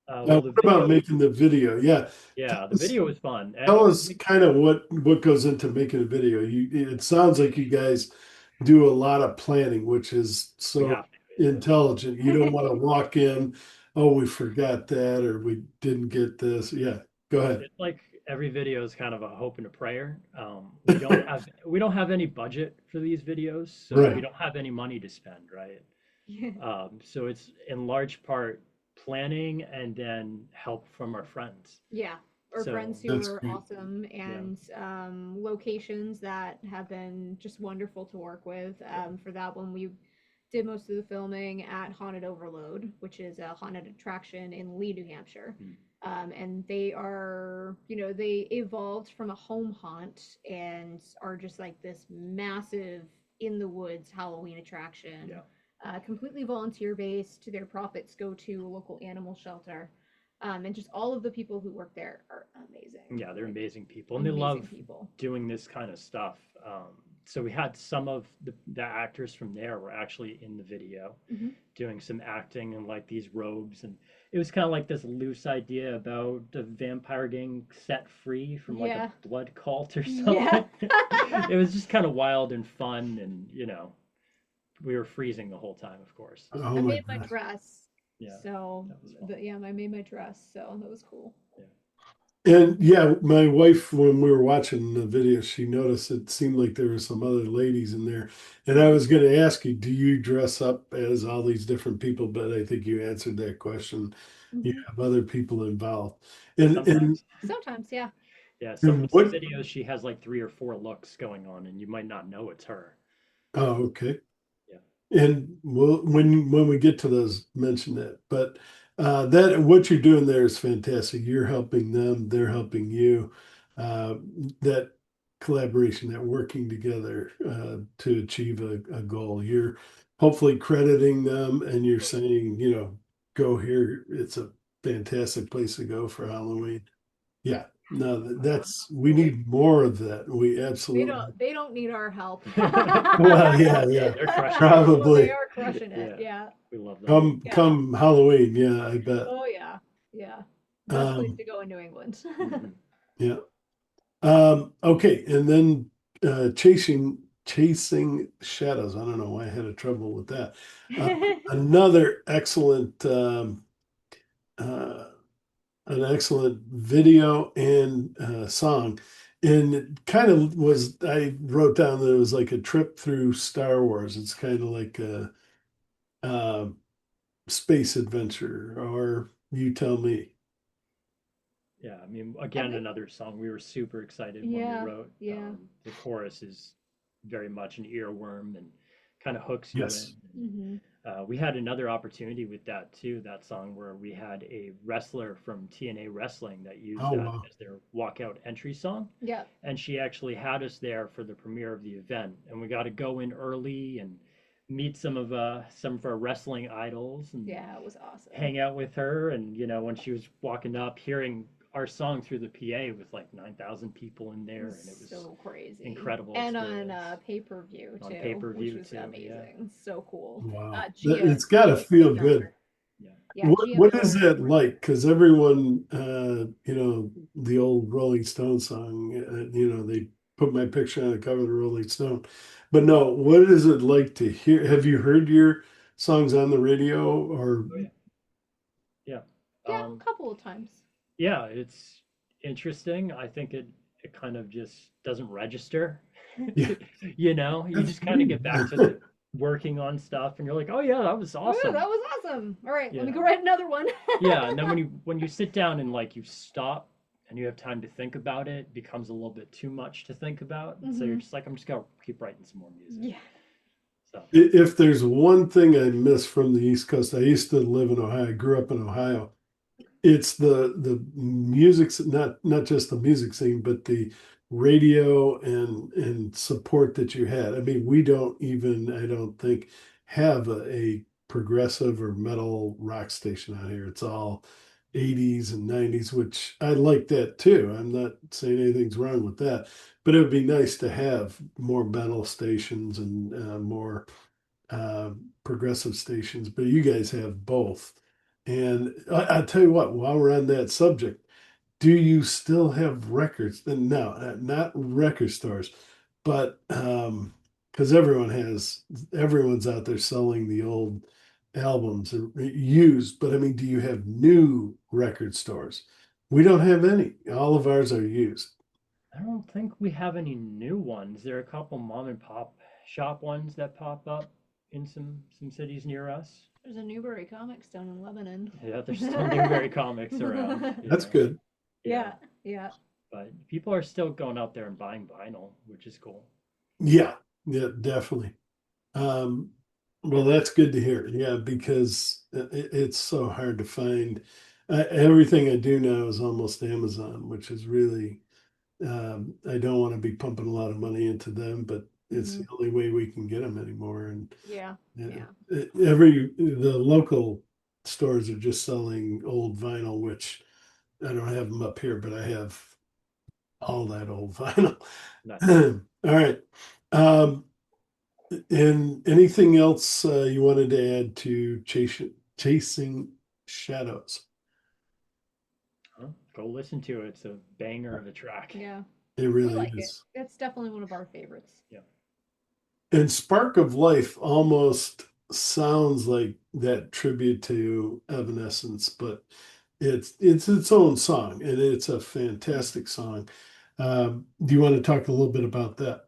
Well, the What about video, making the video? Yeah, tell yeah, the us, video was fun. tell us kind of what goes into making a video. It sounds like you guys do a lot of planning, which is We so have to, intelligent. You don't want to walk in, oh, we forgot that, or we didn't get this. Yeah, go ahead. it's like every video is kind of a hope and a prayer. We don't have any budget for these videos, so we Right. don't have any money to spend, right? Yeah. So it's in large part planning and then help from our friends. Yeah. Or So friends who That's are great. awesome yeah, and locations that have been just wonderful to work with. yeah, For that one, we did most of the filming at Haunted Overload, which is a haunted attraction in Lee, New Hampshire. mm, And they are, they evolved from a home haunt and are just like this massive in the woods Halloween attraction, yeah, completely volunteer based. Their profits go to a local animal shelter. And just all of the people who work there are amazing. yeah. They're Like, amazing people, and they amazing love people. doing this kind of stuff. So we had some of the actors from there were actually in the video Hmm. doing some acting in like these robes, and it was kind of like this loose idea about a vampire getting set free from like a Yeah. blood cult or Yeah. something. It was just kind of wild and fun, and we were freezing the whole time, of course. Oh I my made my gosh. dress. Yeah, So, that was fun. yeah, I made my dress. So that was cool. Yeah. And yeah, my wife, when we were watching the video, she noticed it seemed like there were some other ladies in there. And I Hmm. was going to ask you, do you dress up as all these different people? But I think you answered that question. You Hmm. have other people involved. And Sometimes. Sometimes, yeah. Yeah, and some what? videos she has like 3 or 4 looks going on, and you might not know it's her. Oh, okay. Yeah. And when we get to those, mention that. But that what you're doing there is fantastic. You're helping them, they're helping you. Uh, that collaboration, that working together to achieve a goal. You're hopefully crediting them, and you're saying, go here. It's a fantastic place to go for Halloween. Yeah. No, that's we Absolutely. need more of that. We absolutely. They don't need our help. Well, yeah, yeah, They're crushing it. Well, they probably. are crushing it. Yeah, Yeah. we love them. Yeah. Come Halloween, yeah, I bet. Oh yeah. Yeah. Best place Um, to go in New England. Mhm. yeah. Okay, and then chasing shadows. I don't know why I had a trouble with that. Uh, another uh, an excellent video and song. And it kind of was, I wrote down that it was like a trip through Star Wars. It's kind of like a space adventure, or you tell me. Yeah, I mean, I again, think another song we were super excited when we yeah, wrote. yeah. The chorus is very much an earworm and kind of hooks you in. Yes. Hmm. We had another opportunity with that too, that song where we had a wrestler from TNA Wrestling that used Oh, that wow. as their walkout entry song. Yeah. And she actually had us there for the premiere of the event. And we got to go in early and meet some of our wrestling idols and Yeah, it was awesome. hang out with her. And when she was walking up, hearing our song through the PA with like 9,000 people in It there, and it was was so crazy. incredible And on experience pay-per-view on pay too, per which view was too. Yeah, amazing. So cool. Wow. Gia It's got to Gia feel good. Miller. yeah. Yeah, What Gia what is Miller that performed. like? Because everyone, the old Rolling Stone song, they put my picture on the cover of the Rolling Stone. But no, what is it like to hear? Have you heard your songs on the radio or? Oh yeah, yeah. Yeah, Um, a couple of times. yeah, it's interesting. I think it kind of just doesn't register. Yeah, You that's just kind of me. get back to working on stuff, and you're like, oh yeah, that was Oh yeah, awesome. that was awesome. All right, let me Yeah, go write another one. yeah. And then when you sit down and like you stop and you have time to think about it, it becomes a little bit too much to think about. So you're Hmm. just like, I'm just gonna keep writing some more music. Yeah. So If there's one thing I miss from the East Coast, I used to live in Ohio. I grew up in Ohio. It's the music's not just the music scene, but the radio and support that you had. I mean, we don't even, I don't think, have a progressive or metal rock station out here. It's all 80s and 90s, which I like that too. I'm not saying anything's wrong with that, but it would be nice to have more metal stations and more uh, progressive stations, but you guys have both. And I'll tell you what, while we're on that subject, do you still have records? And no, not record stores, but because everyone's out there selling the old albums used. But I mean, do you have new record stores? We don't have any. All of ours are used. I don't think we have any new ones. There are a couple mom and pop shop ones that pop up in some cities near us. There's a Newbury Comics down in Lebanon. Yeah, there's still Newberry comics around. That's good. Yeah, Yeah, yeah. but people are still going out there and buying vinyl, which is cool. Yeah, yeah, definitely. Um, well, that's good to hear. Yeah, because it's so hard to find. Everything I do now is almost Amazon, which is really, I don't want to be pumping a lot of money into them, but it's Hmm. the only way we can get them anymore. And Yeah, yeah. the local stores are just selling old vinyl, which I don't have them up here, but I have all that old vinyl. Nice. All right. Um, and anything else you wanted to add to chasing shadows? Huh? Go listen to it. It's a banger of a track. Yeah. It We really like it. is. It's definitely one of our favorites. Yeah. And Spark of Life almost sounds like that tribute to Evanescence, but it's its own song, and it's a fantastic song. Do you want to talk a little bit about that?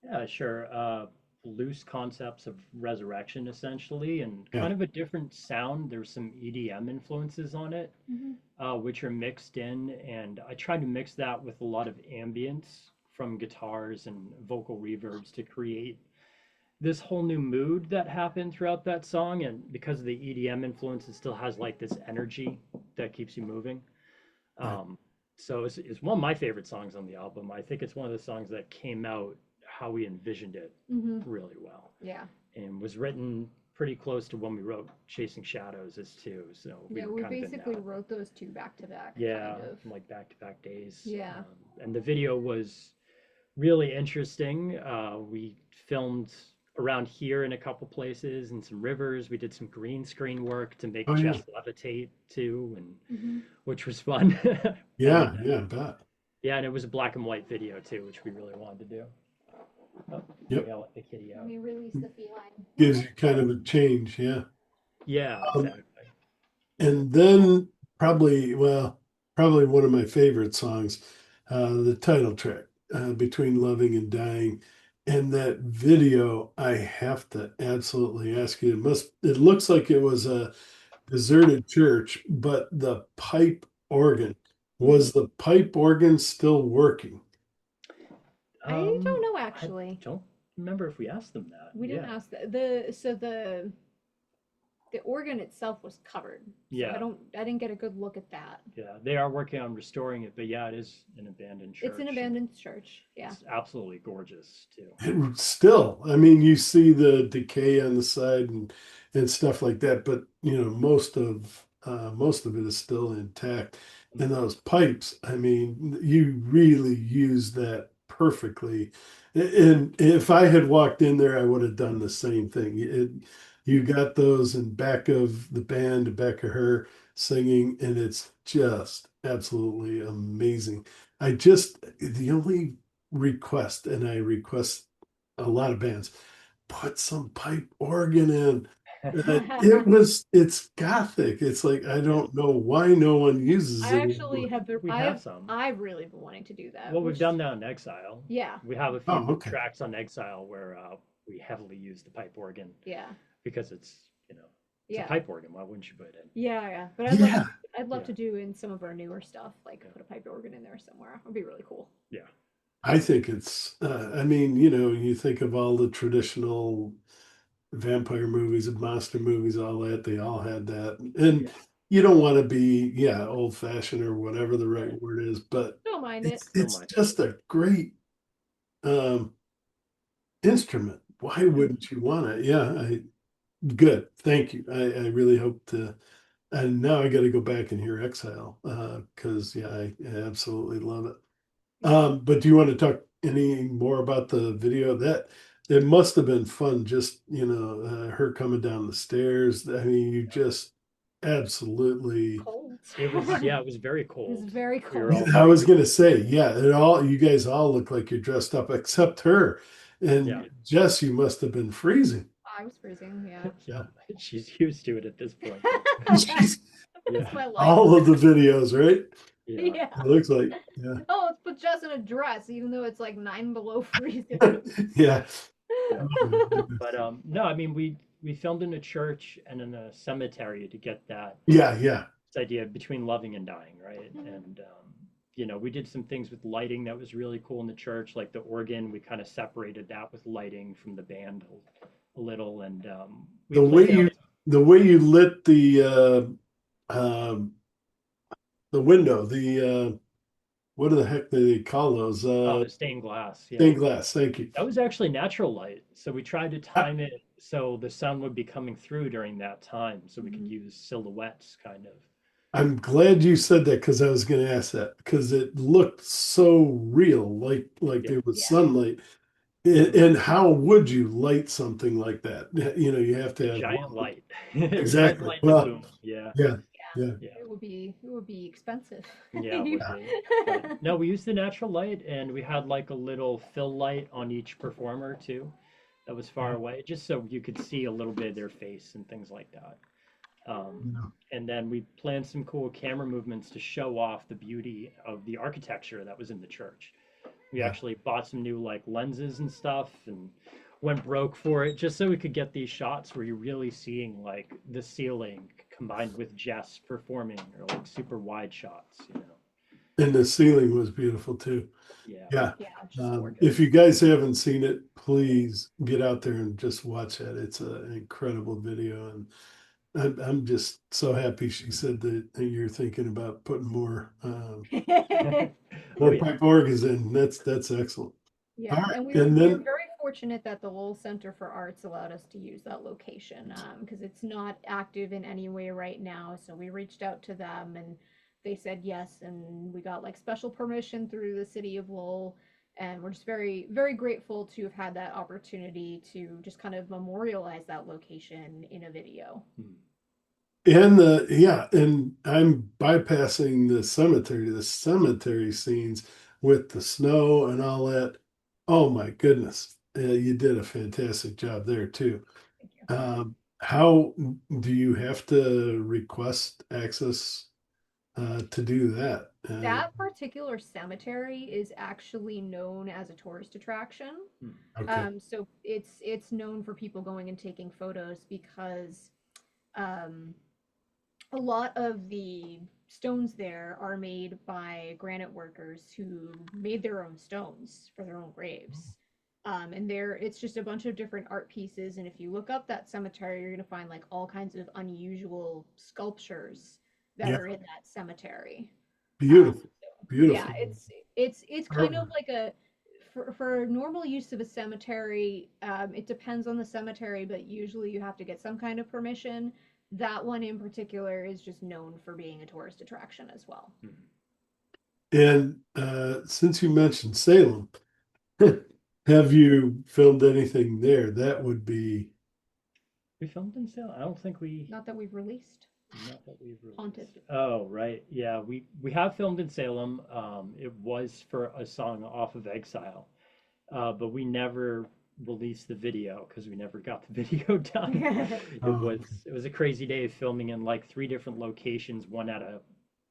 Yeah, sure. Loose concepts of resurrection, essentially, and Yeah. kind of a different sound. There's some EDM influences on it, Hmm. which are mixed in, and I tried to mix that with a lot of ambience from guitars and vocal reverbs to create this whole new mood that happened throughout that song, and because of the EDM influence, it still has like this energy that keeps you moving. Right. Um, so it's one of my favorite songs on the album. I think it's one of the songs that came out how we envisioned it Hmm. really well, Yeah. and was written pretty close to when we wrote Chasing Shadows as too. So we Yeah, were we kind of in basically that. wrote those two back to back, Yeah, kind of. like back to back days. Yeah. And the video was really interesting. We filmed around here in a couple places and some rivers. We did some green screen work to make Oh yeah. Jess levitate too, and Hmm. which was fun. And Yeah, yeah, I bet. yeah, and it was a black and white video too, which we really wanted to do. Oh, Yep. yeah, let the kitty Let out. me release the feline. Gives you kind of a change, yeah. Yeah, Um, exactly. and then probably, well, probably one of my favorite songs, the title track, Between Loving and Dying. And that video, I have to absolutely ask you, it looks like it was a deserted church, but the pipe organ, Hmm. was the pipe organ still working? I don't know I actually. don't remember if we asked them that. We didn't Yeah, ask that. The organ itself was covered, so yeah, I didn't get a good look at that. yeah. They are working on restoring it, but yeah, it is an abandoned It's an church. abandoned church. Yeah. It's absolutely gorgeous too. It still, I mean, you see the decay on the side and stuff like that, but most of it is still intact. And Mhm. those pipes, I mean, you really use that perfectly. And if I had walked in there, I would have done the same thing. You got those in back of the band, back of her singing, and it's just absolutely amazing. The only request, and I request a lot of bands, put some pipe organ in. It's gothic. It's like, I Yeah, don't know why no one uses I it actually anymore. have been, we have some. I've really been wanting to do that, Well, we've which done that on Exile. yeah, We have a Oh, few okay. tracks on Exile where we heavily use the pipe organ yeah, because it's a yeah, pipe organ. Why wouldn't you put it in? yeah, yeah. But Yeah. I'd love Yeah, to do in some of our newer stuff, like yeah, put a pipe organ in there somewhere. It'd be really cool. yeah. I think I mean, you think of all the traditional vampire movies and monster movies, all that, they all had that. And Yeah. you don't want to be, yeah, old fashioned or whatever the right Right. word is, but Don't mind it. Don't it's mind it. just a great um instrument. Why Yeah. wouldn't you want it? Yeah, good. Thank you. I really hope to, and now I got to go back and hear Exile because yeah, I absolutely love it. Yeah. But do you want to talk any more about the video? That it must have been fun, just her coming down the stairs. I mean, you just absolutely. Cold. It was, yeah, it was very It was cold. very We were all cold. I very was cold. gonna say, yeah, you guys all look like you're dressed up except her. Yeah. And Jess, you must have been freezing. I was freezing. Yeah. Yep. She's used to it at this point. She's It's Yeah. my life. all of the videos, right? Yeah. Yeah. It looks like, yeah. Oh, let's put Jess in a dress, even though it's like 9 below freezing. Yeah. Yeah. Oh my goodness. But no, I mean we filmed in a church and in a cemetery to get that Yeah, yeah. this idea between loving and dying, right? Mhm. And we did some things with lighting that was really cool in the church, like the organ. We kind of separated that with lighting from the band a little, and we The way planned you out. the way you lit the window, what the heck do they call those? Oh, the stained glass, yeah. Stained glass. Thank you. That was actually natural light. So we tried to I, time it so the sun would be coming through during that time so we could Mhm. use silhouettes kind of. I'm glad you said that because I was going to ask that because it looked so real, like Yeah. there was Yeah. sunlight. Mhm. And how would you light something like that? You have to A have giant well, light. A giant exactly. light and a Well, boom. Yeah. yeah, Yeah. yeah, Yeah. It would be expensive. Yeah, it would be. But no, we used the natural light and we had like a little fill light on each performer too that was far yeah. away, just so you could see a little bit of their face and things like that. Um, Yeah. and then we planned some cool camera movements to show off the beauty of the architecture that was in the church. We Yeah. actually bought some new like lenses and stuff and went broke for it just so we could get these shots where you're really seeing like the ceiling combined with Jess performing or like super wide shots. And the ceiling was beautiful too. Yeah, Yeah. Yeah, it's just If gorgeous. you guys haven't seen it, please get out there and just watch it. It's an incredible video, and I'm just so happy she said that you're thinking about putting oh more yeah. pipe organs in. That's excellent. All Yeah, right, and and we're then very fortunate that the Lowell Center for Arts allowed us to use that location because it's not active in any way right now. So we reached out to them and they said yes, and we got like special permission through the city of Lowell, and we're just very very grateful to have had that opportunity to just kind of memorialize that location in a video. Hmm. and I'm bypassing the cemetery scenes with the snow and all that. Oh my goodness, you did a fantastic job there too. Thank you. How do you have to request access to do that? That particular cemetery is actually known as a tourist attraction. Hmm. Okay, So it's known for people going and taking photos because um, a lot of the stones there are made by granite workers who made their own stones for their own graves. And there, it's just a bunch of different art pieces. And if you look up that cemetery, you're gonna find like all kinds of unusual sculptures that yeah, are in that cemetery. beautiful, So yeah, beautiful. it's kind of like a for normal use of a cemetery, it depends on the cemetery, but usually you have to get some kind of permission. That one in particular is just known for being a tourist attraction as well. Hmm. And since you mentioned Salem, have you filmed anything there? That would be We filmed in Salem. I don't think we. Not that we've released. Not that we've Haunted. released. Oh, right. Yeah, we have filmed in Salem. It was for a song off of Exile, but we never released the video because we never got the video done. oh, It was a crazy day of filming in like three different locations. One at a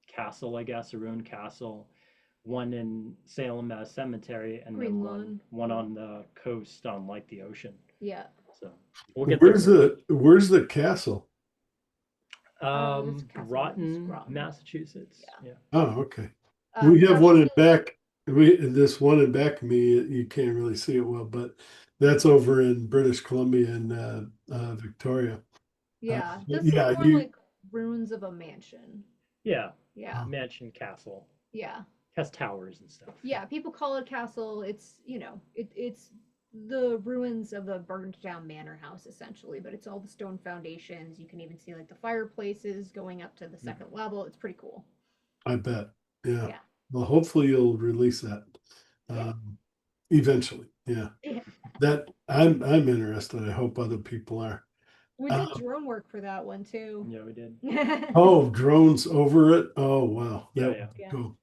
castle, I guess, a ruined castle. One in Salem at a cemetery, and then Green Lawn. one on the coast on like the ocean. Yeah. So we'll get there eventually. where's the castle? This castle is Groton, Groton. Massachusetts. Yeah. Yeah. Oh, okay. We It's have one in actually back. This one in back of me. You can't really see it well, but that's over in British Columbia and Victoria. yeah. This is Yeah, more you. like ruins of a mansion. Yeah. Yeah. Mansion Castle. Yeah. Has towers and stuff. Yeah, people call it a castle. It's it's the ruins of a burned down manor house essentially, but it's all the stone foundations. You can even see like the fireplaces going up to the Mhm. second level. It's pretty cool. I bet. Yeah. Yeah. Well, hopefully you'll release that Yeah. eventually. Yeah. Yeah. That I'm interested. I hope other people are. We did Uh, drone work for that one too. Yeah, we did. oh, drones over it. Oh, wow. That Yeah, would yeah. be Yeah. cool.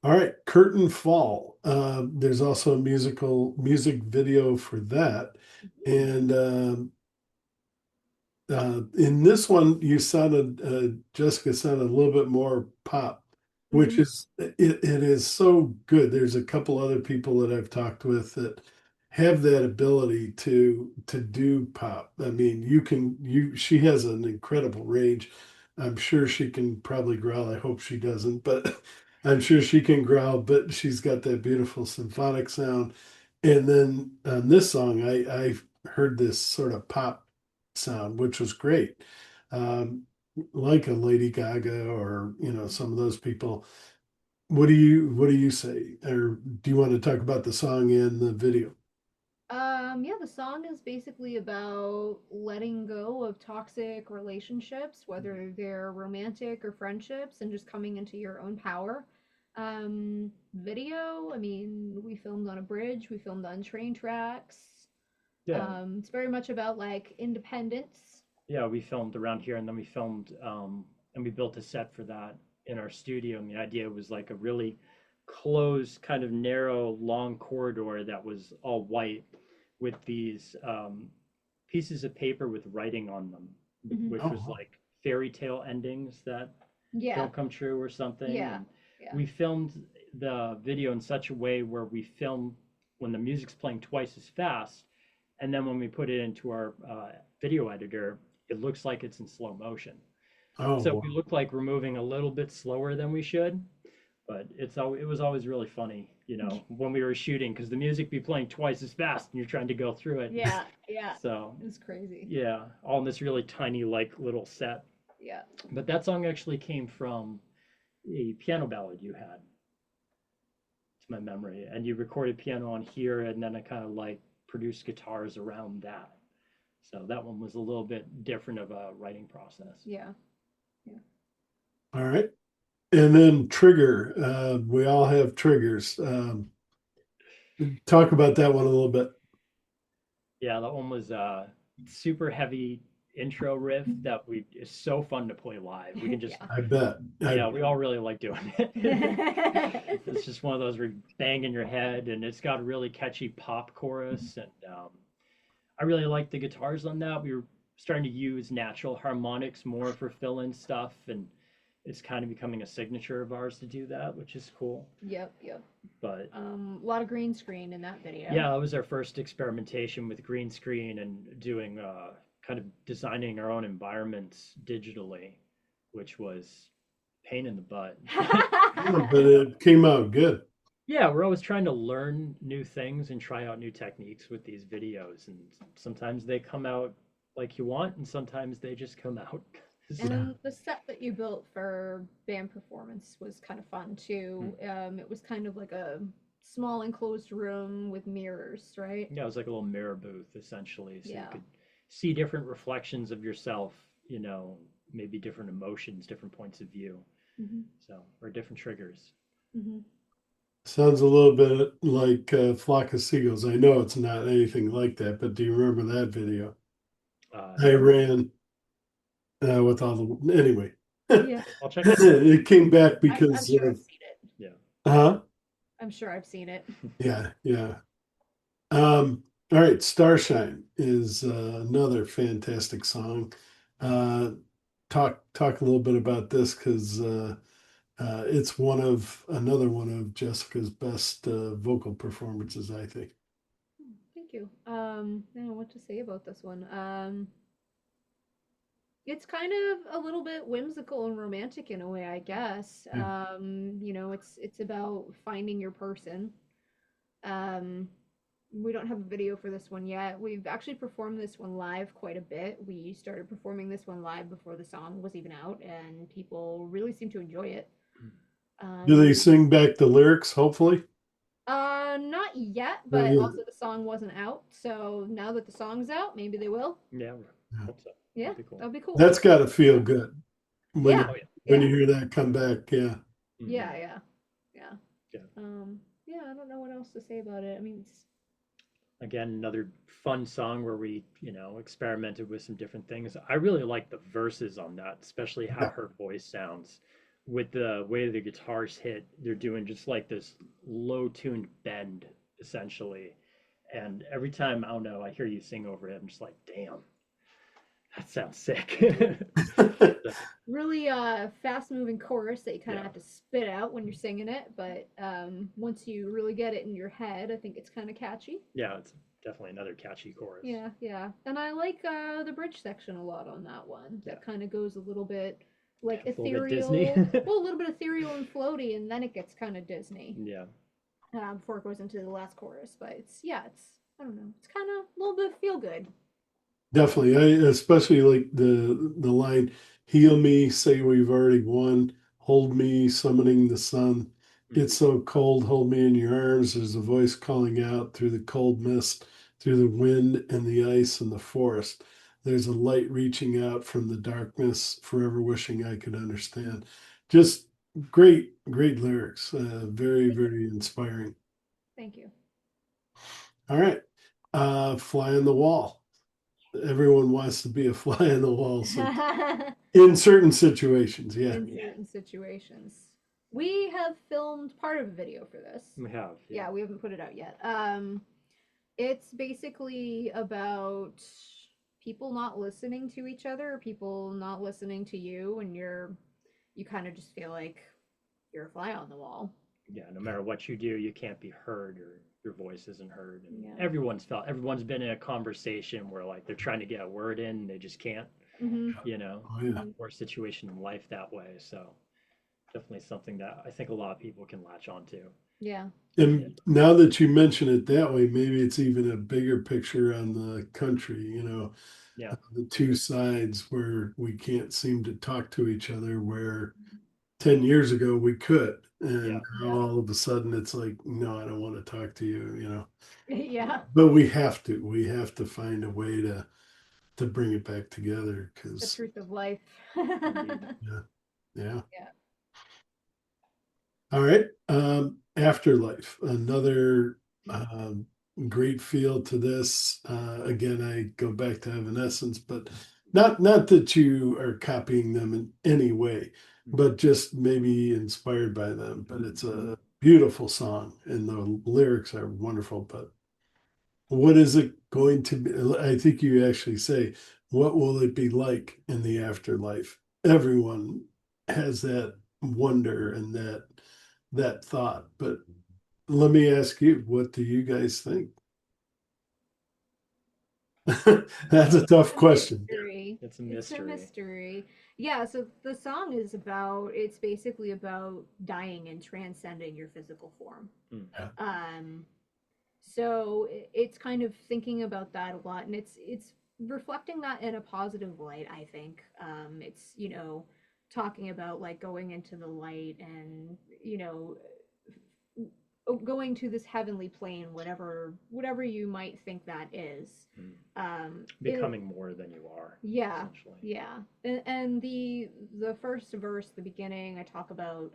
All right, Curtain Fall. There's also a music video for that, and in this one, you sounded Jessica sounded a little bit more pop, which Hmm. is it is so good. There's a couple other people that I've talked with that have that ability to do pop. I mean, you she has an incredible range. I'm sure she can probably growl. I hope she doesn't, but I'm sure she can growl, but she's got that beautiful symphonic sound. And then on this song, I heard this sort of pop sound, which was great. Um, like a Lady Gaga or some of those people. What do you say? Or do you want to talk about the song and the video? Yeah, the song is basically about letting go of toxic relationships, whether they're romantic or friendships, and just coming into your own power. Video, I mean, we filmed on a bridge, we filmed on train tracks. Yeah. It's very much about like independence. Yeah, we filmed around here and then we filmed and we built a set for that in our studio. And the idea was like a really closed, kind of narrow, long corridor that was all white with these pieces of paper with writing on them, Hmm. which was Oh, like fairy tale endings that Yeah, don't come true or something. yeah, And yeah. we filmed the video in such a way where we film when the music's playing twice as fast, and then when we put it into our video editor, it looks like it's in slow motion. oh, So wow. we look like we're moving a little bit slower than we should. But it was always really funny, when we were shooting because the music be playing twice as fast and you're trying to go through it. Yeah, yeah. So It's crazy. yeah, all in this really tiny like little set. Yeah. But that song actually came from a piano ballad you had, to my memory, and you recorded piano on here, and then I kind of like produced guitars around that. So that one was a little bit different of a writing process. Yeah. Yeah. All right. And then trigger. We all have triggers. Talk about that one a little bit. Yeah, that one was super heavy intro riff that we is so fun to play live. We can just Yeah. I bet. yeah, we all really like doing it. It's just one of those where you bang in your head, and it's got a really catchy pop chorus, and I really like the guitars on that. We were starting to use natural harmonics more for fill-in stuff, and it's kind of becoming a signature of ours to do that, which is cool. Yep, yep. But A lot of green screen in that video. yeah, that was our first experimentation with green screen and doing kind of designing our own environments digitally, which was pain in the butt. But it came out good. Yeah, we're always trying to learn new things and try out new techniques with these videos, and sometimes they come out like you want, and sometimes they just come out. And the set that you built for band performance was kind of fun too. It was kind of like a small enclosed room with mirrors, right? Yeah, it was like a little mirror booth essentially, so you Yeah. could see different reflections of yourself, maybe different emotions, different points of view, Hmm. so or different triggers. Hmm. Sounds a little bit like Flock of Seagulls. I know it's not anything like that, but do you remember that video? I No, ran with all the anyway. Yeah, I'll check it out. It came back I'm because sure I've of seen it. Yeah. I'm sure I've seen it. Yeah, yeah. All right, Starshine is another fantastic song. Uh, talk a little bit about this because it's another one of Jessica's best vocal performances, I think. Thank you. I don't know what to say about this one. It's kind of a little bit whimsical and romantic in a way, I guess. Yeah. It's about finding your person. Um, we don't have a video for this one yet. We've actually performed this one live quite a bit. We started performing this one live before the song was even out, and people really seem to enjoy it. Do they Um, sing back the lyrics, hopefully? Not yet, Not but yet. also the song wasn't out, so now that the song's out, maybe they will. Yeah, Yeah. hope so. Yeah, That'd be cool. that'd be cool. That's got to feel good when Yeah, you Oh yeah. when you yeah, hear that come back. Yeah. yeah, yeah, yeah. Yeah. Yeah, I don't know what else to say about it. I mean, Again, another fun song where we, experimented with some different things. I really like the verses on that, especially how Yeah. her voice sounds. With the way the guitars hit, they're doing just like this low tuned bend, essentially. And every time, I don't know, I hear you sing over it, I'm just like, damn, that sounds sick. really fast moving chorus that you kind of Yeah. have to spit out when you're singing it, but once you really get it in your head, I think it's kind of catchy. Yeah, it's definitely another catchy chorus. Yeah, yeah. And I like the bridge section a lot on that one. Yeah. That kind of goes a little bit like A little bit ethereal. Disney. Well, a little bit ethereal and floaty, and then it gets kind of Disney Yeah. before it goes into the last chorus. But it's I don't know. It's kind of a little bit feel good. Definitely. I especially like the line, heal me, say we've already won, hold me, summoning the sun. Mhm. It's so cold, hold me in your arms. There's a voice calling out through the cold mist, through the wind and the ice and the forest. There's a light reaching out from the darkness, forever wishing I could understand. Just great, great lyrics. Very, Thank you. very inspiring. Thank you. All right. Fly on the wall. Everyone wants to be a fly on the wall. So in certain situations, yeah. In Yeah, certain situations. We have filmed part of a video for this. we have. Yeah. Yeah, we haven't put it out yet. It's basically about people not listening to each other, people not listening to you, and you kind of just feel like you're a fly on the wall. Yeah, no matter what you do, you can't be heard or your voice isn't heard. And Yeah. everyone's been in a conversation where like they're trying to get a word in and they just can't, Mm-hmm. you know, Oh, yeah. or a situation in life that way. So definitely something that I think a lot of people can latch on to. Yeah. Yeah, And now that you mention it that way, maybe it's even a bigger picture on the country, yeah, the two sides where we can't seem to talk to each other, where 10 years ago we could. yeah. And now all of a sudden it's like, no, I don't want to talk to you. Yeah. But we have to find a way to bring it back together The because truth of life. Indeed. yeah, yeah. Yeah. All right. Afterlife, another um, great feel to this. Again, I go back to Evanescence, but not that you are copying them in any way, but just maybe inspired by them. But it's a beautiful song, and the lyrics are wonderful. But what is it going to be? I think you actually say, what will it be like in the afterlife? Everyone has that wonder and that thought. But let me ask you, what do you guys think? That's a tough It's a question. mystery. It's a It's a mystery. mystery. Yeah, so the song is about, it's basically about dying and transcending your physical form. Mm. Yeah. Um, so it's kind of thinking about that a lot, and it's reflecting that in a positive light, I think. It's, talking about like going into the light and, going to this heavenly plane, whatever you might think that is. Mm. It Becoming more than you are, Yeah, essentially. yeah. And the first verse, the beginning, I talk about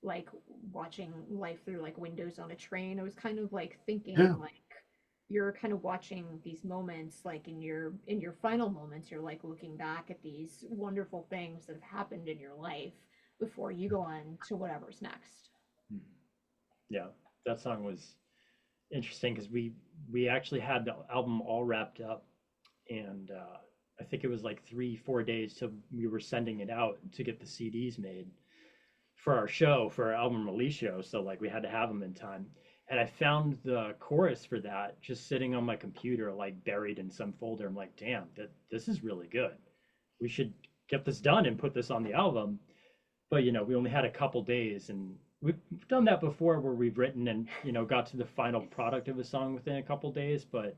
like watching life through like windows on a train. I was kind of like Yeah. thinking like you're kind of watching these moments like in your final moments, you're like looking back at these wonderful things that have happened in your life before you go on to whatever's next. Mm. Yeah, that song was interesting because we actually had the album all wrapped up, and I think it was like 3 4 days till we were sending it out to get the CDs made for our show, for our album release show. So like we had to have them in time. And I found the chorus for that just sitting on my computer, like buried in some folder. I'm like, damn, that this is really good. We should get this done and put this on the album. But we only had a couple days, and we've done that before where we've written and got to the final product of a song within a couple days. But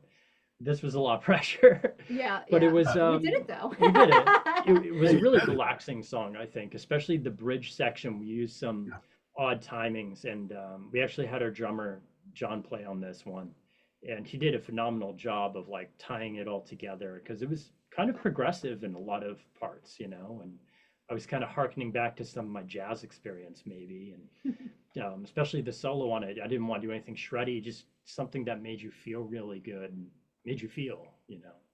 this was a lot of pressure. Yeah, But it yeah. was We did it though. we did it. It was Hey, a you really did it. relaxing song, I think, especially the bridge section. We used some Yeah. odd timings, and we actually had our drummer John play on this one, and he did a phenomenal job of like tying it all together because it was kind of progressive in a lot of parts, and I was kind of harkening back to some of my jazz experience maybe, and especially the solo on it. I didn't want to do anything shreddy, just something that made you feel really good and made you feel.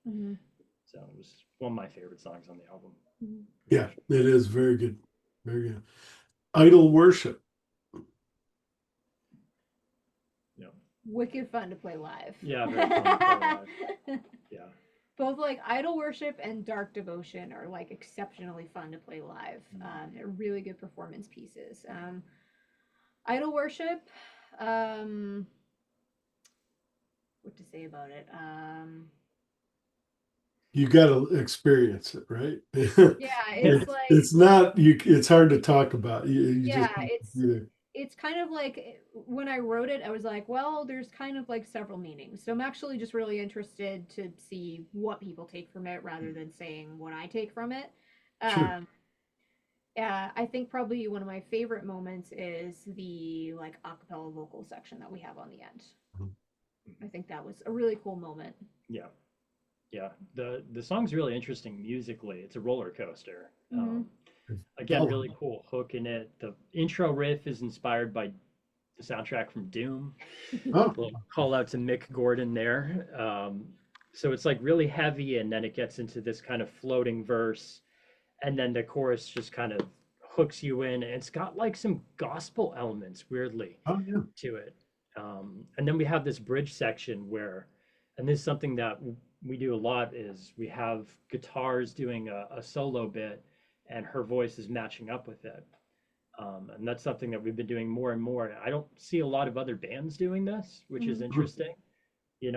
Mhm, So it was one of my favorite songs on the album, mhm. for Yeah, sure. it is very good. Very good. Idol worship. Yeah, Wicked fun to play live. yeah, very fun to play live. Yeah, Both like Idol Worship and Dark Devotion are like exceptionally fun to play live. mm. They're really good performance pieces. Idol Worship, um, what to say about it? You got to experience it, right? Yeah, Yeah, it's like It's not you. It's hard to talk about. You yeah, just have to it's be there. it's kind of like when I wrote it, I was like, well, there's kind of like several meanings. So I'm actually just really interested to see what people take from it rather than saying what I take from it. Sure. Um, I think probably one of my favorite moments is the like a cappella vocal section that we have on the end. I think that was a really cool moment. yeah, yeah. The song's really interesting musically. It's a roller coaster. Hmm. Again, Follow. really cool hook in it. The intro riff is inspired by the soundtrack from Doom. Oh, Little call out to Mick Gordon there. So it's like really heavy, and then it gets into this kind of floating verse, and then the chorus just kind of hooks you in. And it's got like some gospel elements, weirdly, oh yeah. to it. And then we have this bridge section where, and this is something that we do a lot, is we have guitars doing a solo bit, and her voice is matching up with it. And that's something that we've been doing more and more. I don't see a lot of other bands doing this, which is Hmm. interesting.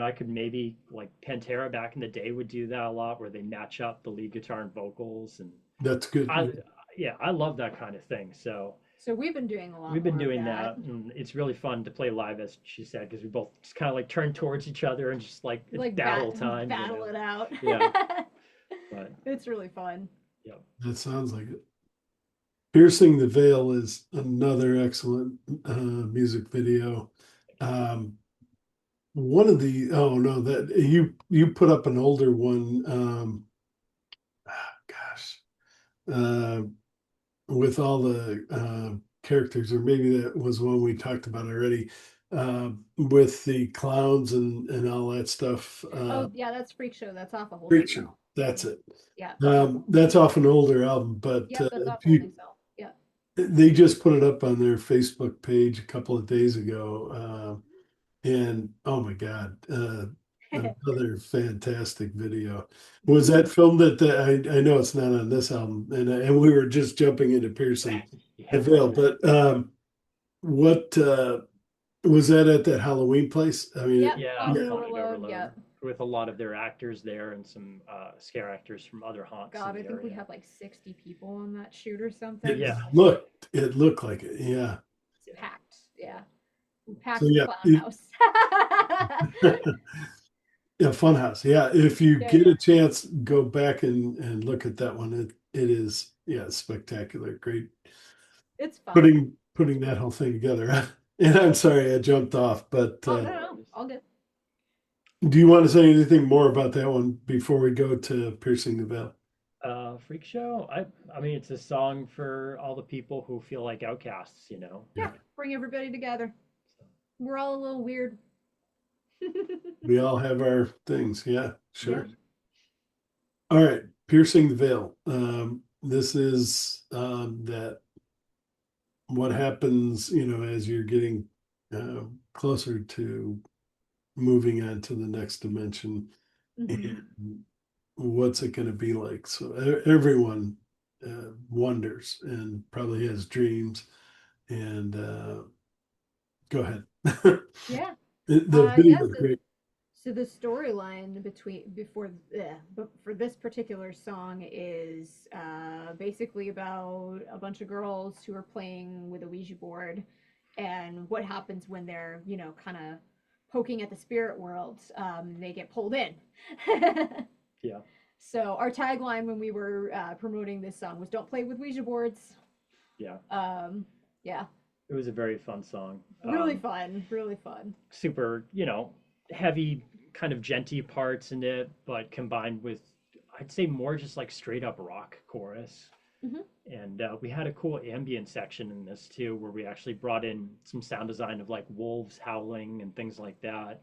I could maybe like Pantera back in the day would do that a lot, where they match up the lead guitar and vocals. And That's I, good. yeah, I love that kind of thing. So So we've been doing a lot we've been more of doing that. that, and it's really fun to play live, as she said, because we both just kind of like turn towards each other and just like it's Like battle time, you battle know. it out. Yeah, but It's really fun. yeah, That sounds like it. Piercing the Veil is another excellent music video. Um, one of the oh no, that you put up an older one. Gosh, uh, with all the characters, or maybe that was one we talked about already, with the clowns and all that stuff. Oh yeah, that's Freak Show. That's off a Great holding show. cell. That's it. Yeah. That's off an older album, but Yep, that's off if you holding cell. Yeah. they just put it up on their Facebook page a couple of days ago, and oh my God, another fantastic video. Was that filmed at I know it's not on this album, and we were just jumping into Piercing the yeah, Veil, but what was that at that Halloween place? I mean, Yep, yeah, Haunted yeah, Haunted Overload. Overload Yep. with a lot of their actors there and some scare actors from other haunts in God, I the think we area. had like 60 people on that shoot or something. it Yeah, So looked like it, yeah. it's yeah, packed. Yeah. We So packed the yeah, clown house. yeah, Funhouse. Yeah, if you Yeah, get yeah. a chance, go back and look at that one. It is, yeah, spectacular. Great It's fun. putting that whole thing together. And I'm sorry I jumped off, but Oh, no no, no. worries. All good. do you want to say anything more about that one before we go to Piercing the Veil? Freak Show. I mean, it's a song for all the people who feel like outcasts, you know. Yeah, Yeah. Bring everybody together. We're all a little weird. we all have our things. Yeah, Yep. sure. All right, Piercing the Veil. This is that what happens, as you're getting closer to moving on to the next dimension, Hmm. and what's it going to be like? So everyone wonders and probably has dreams. And go ahead. Yeah. The Yeah. video is So great. So the storyline but for this particular song is basically about a bunch of girls who are playing with a Ouija board, and what happens when they're kind of poking at the spirit world. They get pulled in. Yeah, So our tagline when we were promoting this song was "Don't play with Ouija boards." yeah. Um, yeah, It was a very fun song. really fun, really fun. Super, heavy, kind of genty parts in it, but combined with, I'd say, more just like straight up rock chorus. Hmm. And we had a cool ambient section in this too, where we actually brought in some sound design of like wolves howling and things like that,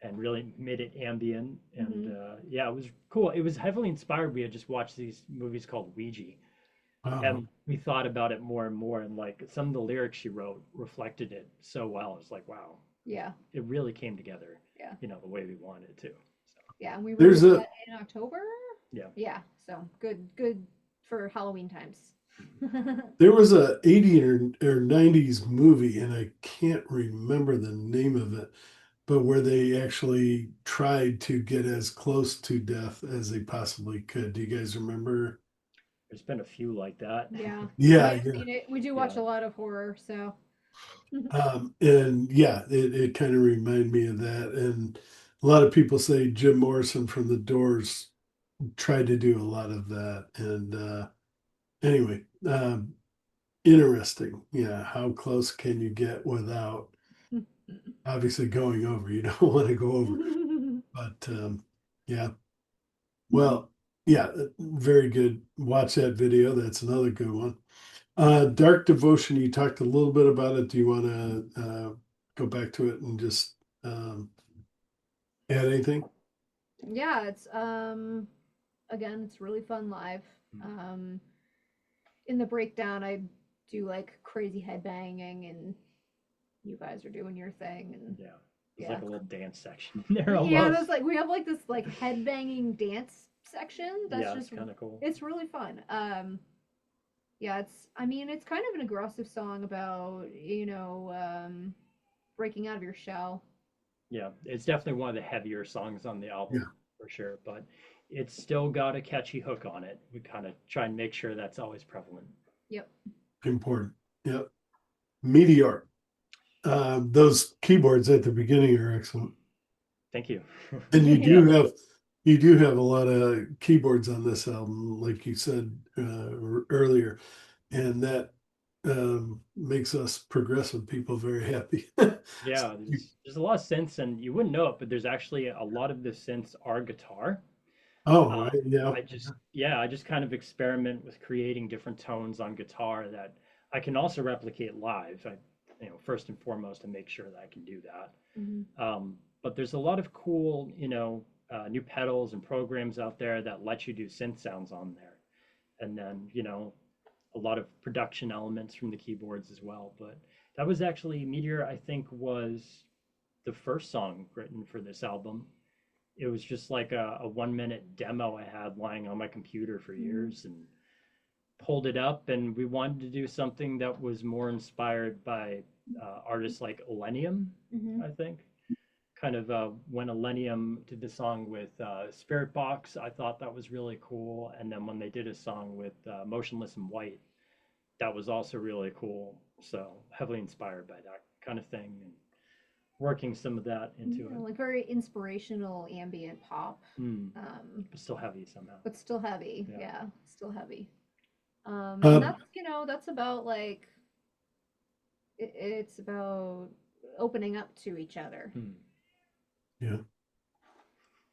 and really made it ambient. And Hmm. yeah, it was cool. It was heavily inspired. We had just watched these movies called Ouija, Wow. and we thought about it more and more. And like some of the lyrics she wrote reflected it so well. It's like, wow, Yeah, it really came together, yeah. the way we wanted it to. So Yeah, and we There's released a that in October. yeah, Yeah, so good for Halloween times. there was a 80 or 90s movie, and I can't remember the name of it, but where they actually tried to get as close to death as they possibly could. Do you guys remember? there's been a few like that. Yeah, we Yeah, have yeah. seen it. We do watch Yeah, a lot of horror, so And yeah, it kind of reminded me of that. And a lot of people say Jim Morrison from the Doors tried to do a lot of that. And anyway, interesting. Yeah, how close can you get without obviously going over? You don't want to go over, but yeah. Well, yeah, very good. Watch that video. That's another good one. Dark Devotion, you talked a little bit about it. Do you want to go back to it and just add anything? yeah, it's again, it's really fun live. Um, in the breakdown, I do like crazy head banging, and you guys are doing your thing, and yeah. There's yeah, like a little dance section in there yeah. almost. That's like we have like this like head banging dance section. That's Yeah, it's just kind of cool. it's really fun. Yeah, I mean it's kind of an aggressive song about breaking out of your shell. Yeah, it's definitely one of the heavier songs on the Yeah. album for sure. But it's still got a catchy hook on it. We kind of try and make sure that's always prevalent. Yep. Important. Yep. Meteor. Those keyboards at the beginning are excellent. Thank you. And Yeah, you do have a lot of keyboards on this album, like you said earlier, and that makes us progressive people very happy. yeah. There's a lot of synths, and you wouldn't know it, but there's actually a lot of the synths are guitar. Oh, Um, yeah. I just kind of experiment with creating different tones on guitar that I can also replicate live. First and foremost, to make sure that I can do that. Hmm. But there's a lot of cool, new pedals and programs out there that let you do synth sounds on there. And then, a lot of production elements from the keyboards as well. But that was actually Meteor, I think, was the first song written for this album. It was just like a 1 minute demo I had lying on my computer for Hmm. years and pulled it up. And we wanted to do something that was more inspired by artists like Elenium, Hmm. I think. Kind of when Elenium did the song with Spirit Box, I thought that was really cool. And then when they did a song with Motionless in White, that was also really cool. So heavily inspired by that kind of thing and working some of that into Yeah, it. like very inspirational ambient pop, Mm, um, but still heavy somehow. but still heavy. Yeah. Yeah, still heavy. And Um, that's about like it's about opening up to each other. Mm. yeah.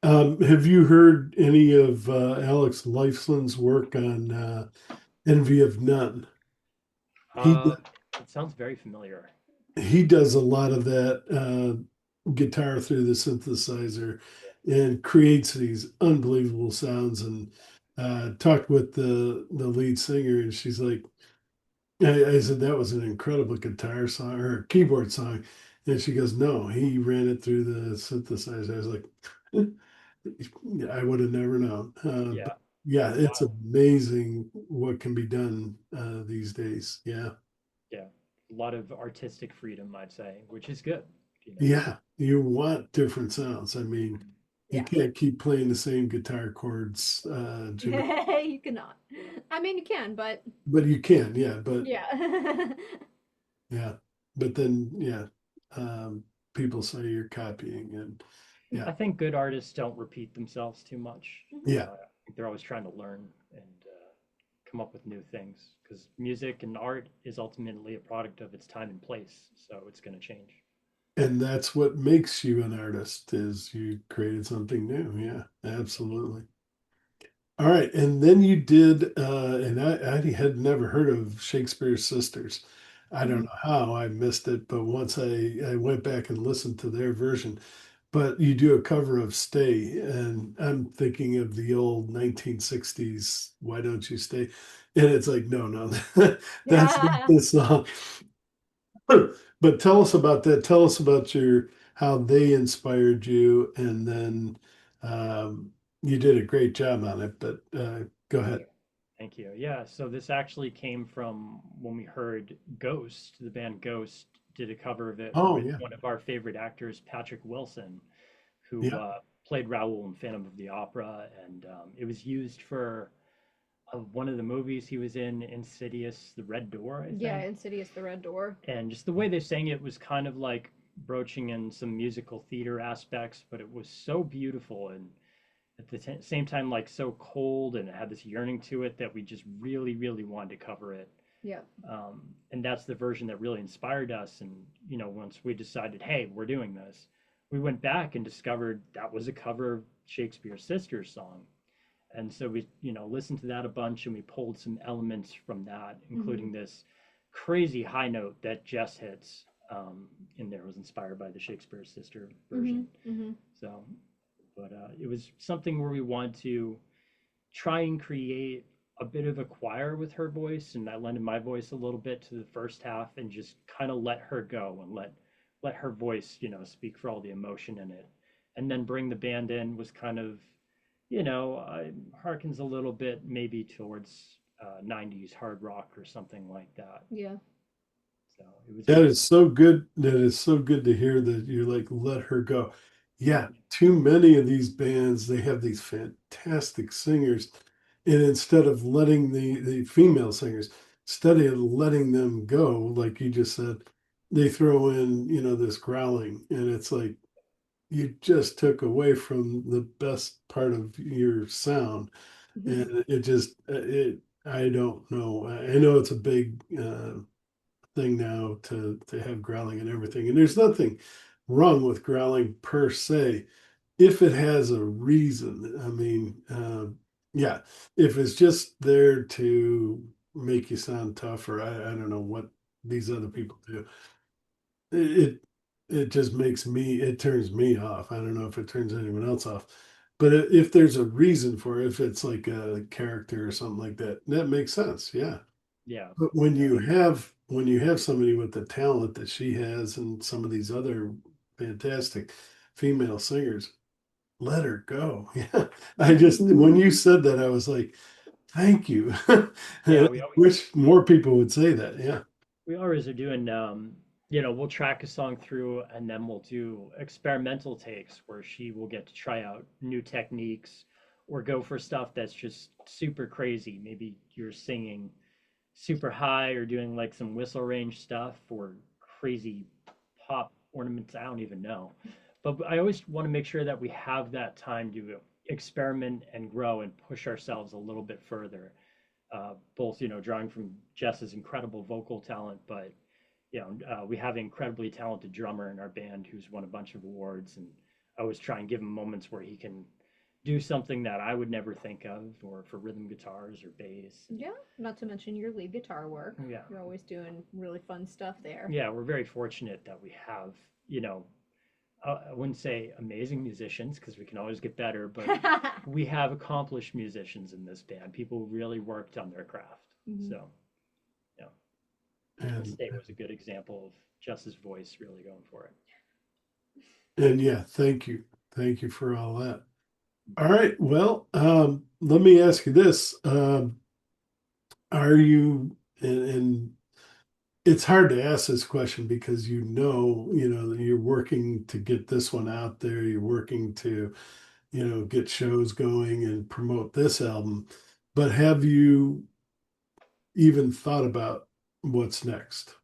Have you heard any of Alex Lifeson's work on Envy of None? He Uh, it sounds very familiar. he does a lot of that guitar through the synthesizer Yeah. and creates these unbelievable sounds. And talked with the lead singer, and she's like, I said that was an incredible guitar song or keyboard song, and she goes, no, he ran it through the synthesizer. I was like, I would have never known. But Yeah. yeah, It's it's wild. amazing what can be done these days. Yeah. Yeah. A lot of artistic freedom, I'd say, which is good, you know. Yeah, you want different sounds. I mean, you Yeah. can't keep playing the same guitar chords, Jimmy, You cannot. I mean, you can, but but you can, yeah, but yeah. yeah, but then, yeah, people say you're copying, and yeah, I think good artists don't repeat themselves too much. Mhm. yeah, I think they're always trying to learn and come up with new things because music and art is ultimately a product of its time and place. So it's going to change. and that's what makes you an artist is you created something new. Yeah, absolutely. All right, and then you did, and I had never heard of Shakespeare's Sisters. I don't Mhm. know how I missed it, but once I went back and listened to their version, but you do a cover of Stay, and I'm thinking of the old 1960s, Why Don't You Stay? And it's like, no, no, that's not Yeah. the song. But tell us about that. Tell us about your how they inspired you, and then you did a great job on it. But go Thank ahead. you. Thank you. Yeah, so this actually came from when we heard Ghost, the band Ghost did a cover of it Oh with yeah, one of our favorite actors, Patrick Wilson, who yeah. played Raoul in Phantom of the Opera. And it was used for one of the movies he was in, Insidious, The Red Door, I Yeah, think. Insidious the Red Door. And just the way they sang it was kind of like broaching in some musical theater aspects, but it was so beautiful and at the same time like so cold, and it had this yearning to it that we just really, really wanted to cover it. Yeah. And that's the version that really inspired us. And once we decided, hey, we're doing this, we went back and discovered that was a cover of Shakespeare's Sisters song. And so we, listened to that a bunch and we pulled some elements from that, Hmm. including this crazy high note that Jess hits in there was inspired by the Shakespeare sister Hmm. version. Hmm. So, but it was something where we wanted to try and create a bit of a choir with her voice, and I lended my voice a little bit to the first half and just kind of let her go and let her voice, speak for all the emotion in it. And then bring the band in was kind of, harkens a little bit maybe towards 90s hard rock or something like that. Yeah. So it was That good. is so good. That is so good to hear that you like let her go. Yeah, too many of these bands, they have these fantastic singers. And instead of letting the female singers, instead of letting them go, like you just said, they throw in, this growling. And it's like you just took away from the best part of your sound. And it just, I don't know. I know it's a big thing now to have growling and everything. And there's nothing wrong with growling per se if it has a reason. I mean, yeah, if it's just there to make you sound tough, or I don't know what these other people do, it it just it turns me off. I don't know if it turns anyone else off. But if there's a reason for it, if it's like a character or something like that, that makes sense. Yeah. Yeah, But when you have somebody with the talent that she has and some of these other fantastic female singers, let her go. Yeah. I just when you said that, I was like, thank you. yeah. I wish more people would say that. Yeah. We always are doing. We'll track a song through, and then we'll do experimental takes where she will get to try out new techniques, or go for stuff that's just super crazy. Maybe you're singing super high or doing like some whistle range stuff or crazy pop ornaments. I don't even know. But I always want to make sure that we have that time to experiment and grow and push ourselves a little bit further. Both, drawing from Jess's incredible vocal talent, but we have an incredibly talented drummer in our band who's won a bunch of awards, and I always try and give him moments where he can do something that I would never think of, or for rhythm guitars or bass. Yeah, not to mention your lead guitar work. Yeah, You're always doing really fun stuff there. yeah, we're very fortunate that we have, you know, I wouldn't say amazing musicians because we can always get better, but we have accomplished musicians in this band. People who really worked on their craft. Mhm. So, yeah, this And day was a good example of Jess's voice really going for it. and yeah, thank you. Thank you for all that. All right. Well, let me ask you this. Are you and it's hard to ask this question because that you're working to get this one out there, you're working to, get shows going and promote this album. But have you even thought about what's next?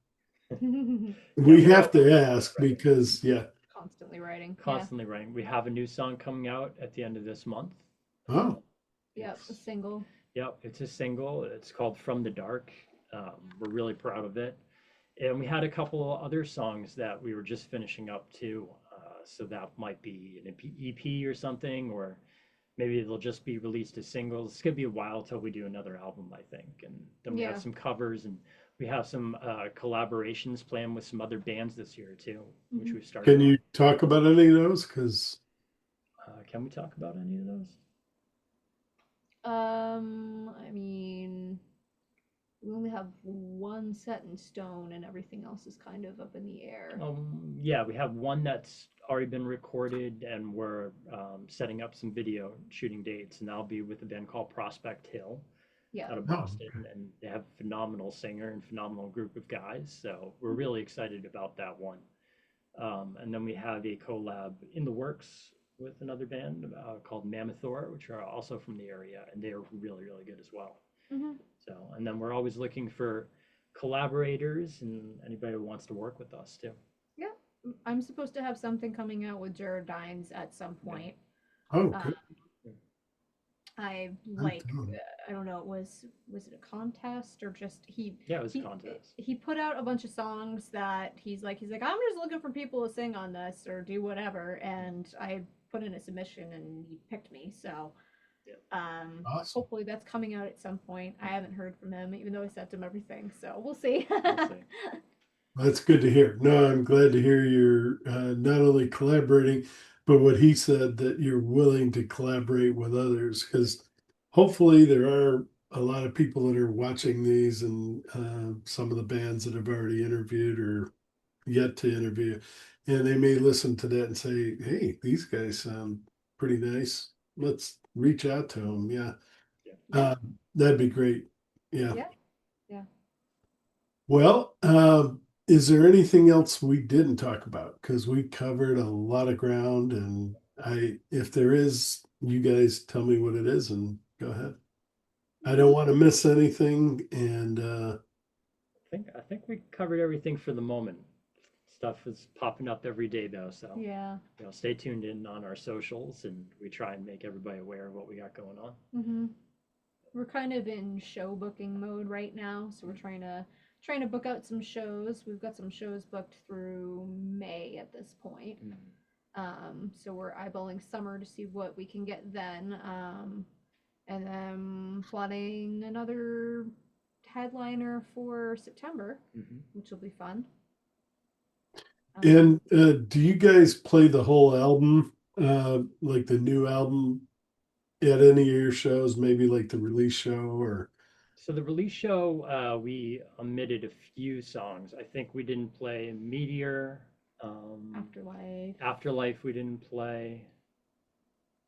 Yeah, We we're have all to ask because, yeah. Constantly writing. Yeah. constantly writing. We have a new song coming out at the end of this month. Uh, Oh, Yep. A it's single. Yep, it's a single. It's called From the Dark. We're really proud of it. And we had a couple of other songs that we were just finishing up too. So that might be an EP or something, or maybe it'll just be released as singles. It's gonna be a while till we do another album, I think. And then we have Yeah. some covers, and we have some collaborations planned with some other bands this year too, which Hmm. we've started can on. you talk about any of those? Because, Can we talk about any of those? I mean, we only have one set in stone, and everything else is kind of up in the air. Yeah, we have one that's already been recorded, and we're setting up some video shooting dates, and that'll be with a band called Prospect Hill Yeah. out of oh, Boston, and they have a phenomenal singer and phenomenal group of guys. So we're really excited about that one. And then we have a collab in the works with another band called Mammothor, which are also from the area, and they are really, really good as well. Hmm. So, and then we're always looking for collaborators and anybody who wants to work with us too. Yeah. I'm supposed to have something coming out with Jared Dines at some point. oh, Uh, good. I Good like to I don't know, was it a contest or just Yeah, it was a he contest. he put out a bunch of songs that he's like I'm just looking for people to sing on this or do whatever, and I put in a submission and he picked me. So Yeah, Awesome. hopefully that's coming out at some point. I haven't heard from him even though I sent him everything, so we'll see. we'll see. That's good to hear. No, I'm glad to hear you're not only collaborating, but what he said that you're willing to collaborate with others because hopefully there are a lot of people that are watching these and some of the bands that have already interviewed or yet to interview, and they may listen to that and say, "Hey, these guys sound pretty nice. Let's reach out to them." Yeah, Yeah. Yeah. that'd be great. Yeah. Yeah. Yeah. Well, is there anything else we didn't talk about? Because we covered a lot of ground, and if there is, you guys tell me what it is and go ahead. I don't want to miss anything, and I think we covered everything for the moment. Stuff is popping up every day though, so Yeah. stay tuned in on our socials, and we try and make everybody aware of what we got going on. Hmm. We're kind of in show booking mode right now, so we're trying to book out some shows. We've got some shows booked through May at this point. Mm. So we're eyeballing summer to see what we can get then. And then plotting another headliner for September, Mhm. which will be fun. and do you guys play the whole album, like the new album at any of your shows? Maybe like the release show or So the release show, we omitted a few songs. I think we didn't play Meteor, Afterlife. Afterlife. We didn't play,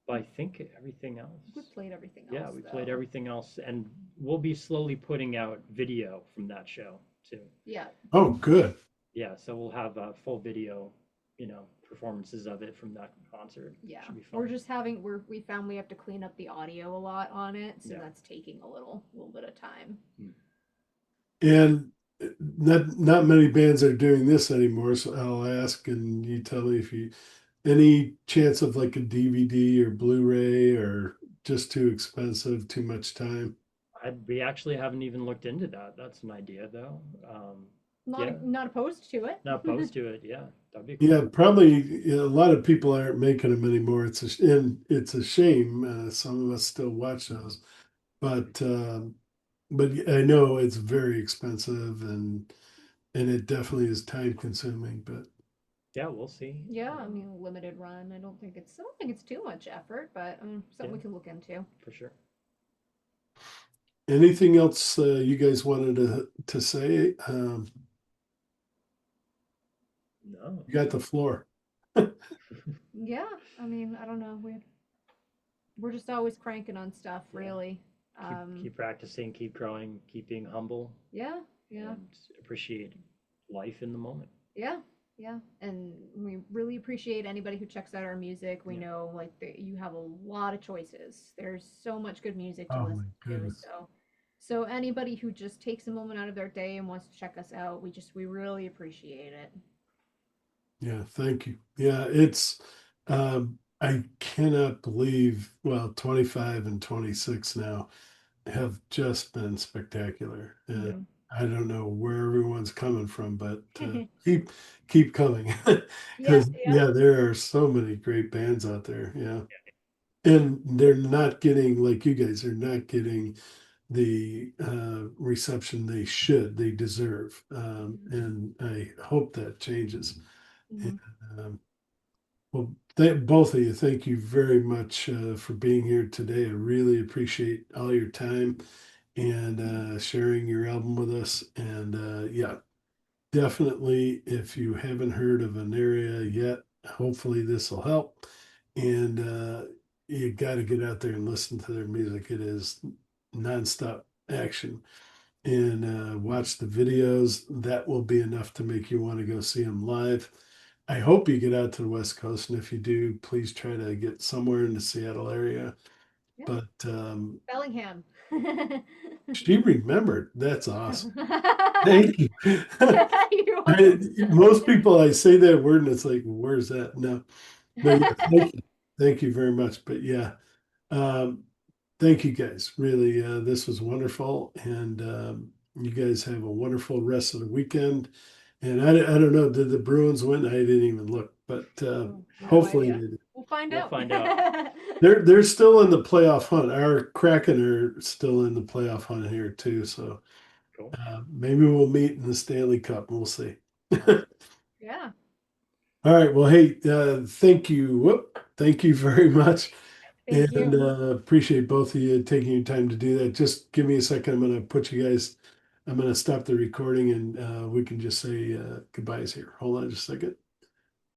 but I think everything We else. played everything Yeah, else we played though. everything else, and we'll be slowly putting out video from that show too. Yeah, oh, good. Yeah, so we'll have a full video, performances of it from that concert. yeah. Should be We're fun. just we found we have to clean up the audio a lot on it, so Yeah. that's taking a little bit of time. Mm. And not many bands are doing this anymore, so I'll ask and you tell me if you any chance of like a DVD or Blu-ray or just too expensive, too much time. We actually haven't even looked into that. That's an idea though. Yeah, Not opposed to not it. opposed to it. Yeah, that'd be Yeah, cool. probably a lot of people aren't making them anymore. And it's a shame. Some of us still watch those, but I know it's very expensive and it definitely is time consuming. But Yeah, we'll see. Yeah, I mean limited run. I don't think it's too much effort, but Yeah, something we can look into. for sure. anything else you guys wanted to say? No, You got the floor. Yeah, I mean I don't know. We're just always cranking on stuff, yeah. really. Keep Um, keep practicing, keep growing, keep being humble, yeah, yeah. and appreciate life in the moment. Yeah, yeah, and we really appreciate anybody who checks out our music. We Yeah, know you have a lot of choices. There's so much good music to Oh my listen to. goodness. So anybody who just takes a moment out of their day and wants to check us out, we really appreciate it. Yeah, thank you. Yeah, it's I cannot believe, well, 25 and 26 now have just been spectacular. Hmm. I don't know where everyone's coming from, but keep coming. Yeah, Because yeah. yeah, there are so many great bands out there. Yeah. And they're not getting, like you guys are not getting the reception they should, they deserve. And I hope that changes. And, Hmm. um, well, both of you, thank you very much for being here today. I really appreciate all your time and sharing your album with us. And yeah, definitely, if you haven't heard of Anaria yet, hopefully this will help. And you got to get out there and listen to their music. It is nonstop action. And watch the videos. That will be enough to make you want to go see them live. I hope you get out to the West Coast, and if you do, please try to get somewhere in the Seattle area. Yeah. But Bellingham. she remembered. That's awesome. Thank you. You're welcome. Most people, I say that word, and it's like, where's that? No, but yeah, thank you very much. But yeah, um, thank you guys. Really, this was wonderful, and you guys have a wonderful rest of the weekend. And I don't know, did the Bruins win? I didn't even look, but Oh, no hopefully idea. they did. We'll find we'll out. find out. They're still in the playoff hunt. Our Kraken are still in the playoff hunt here too. So Cool. maybe we'll meet in the Stanley Cup. We'll see. Awesome. Yeah. All right. Well, hey, thank you. Thank you very much. Thank And you. appreciate both of you taking your time to do that. Just give me a second. I'm going to stop the recording and we can just say goodbyes here. Hold on just a second.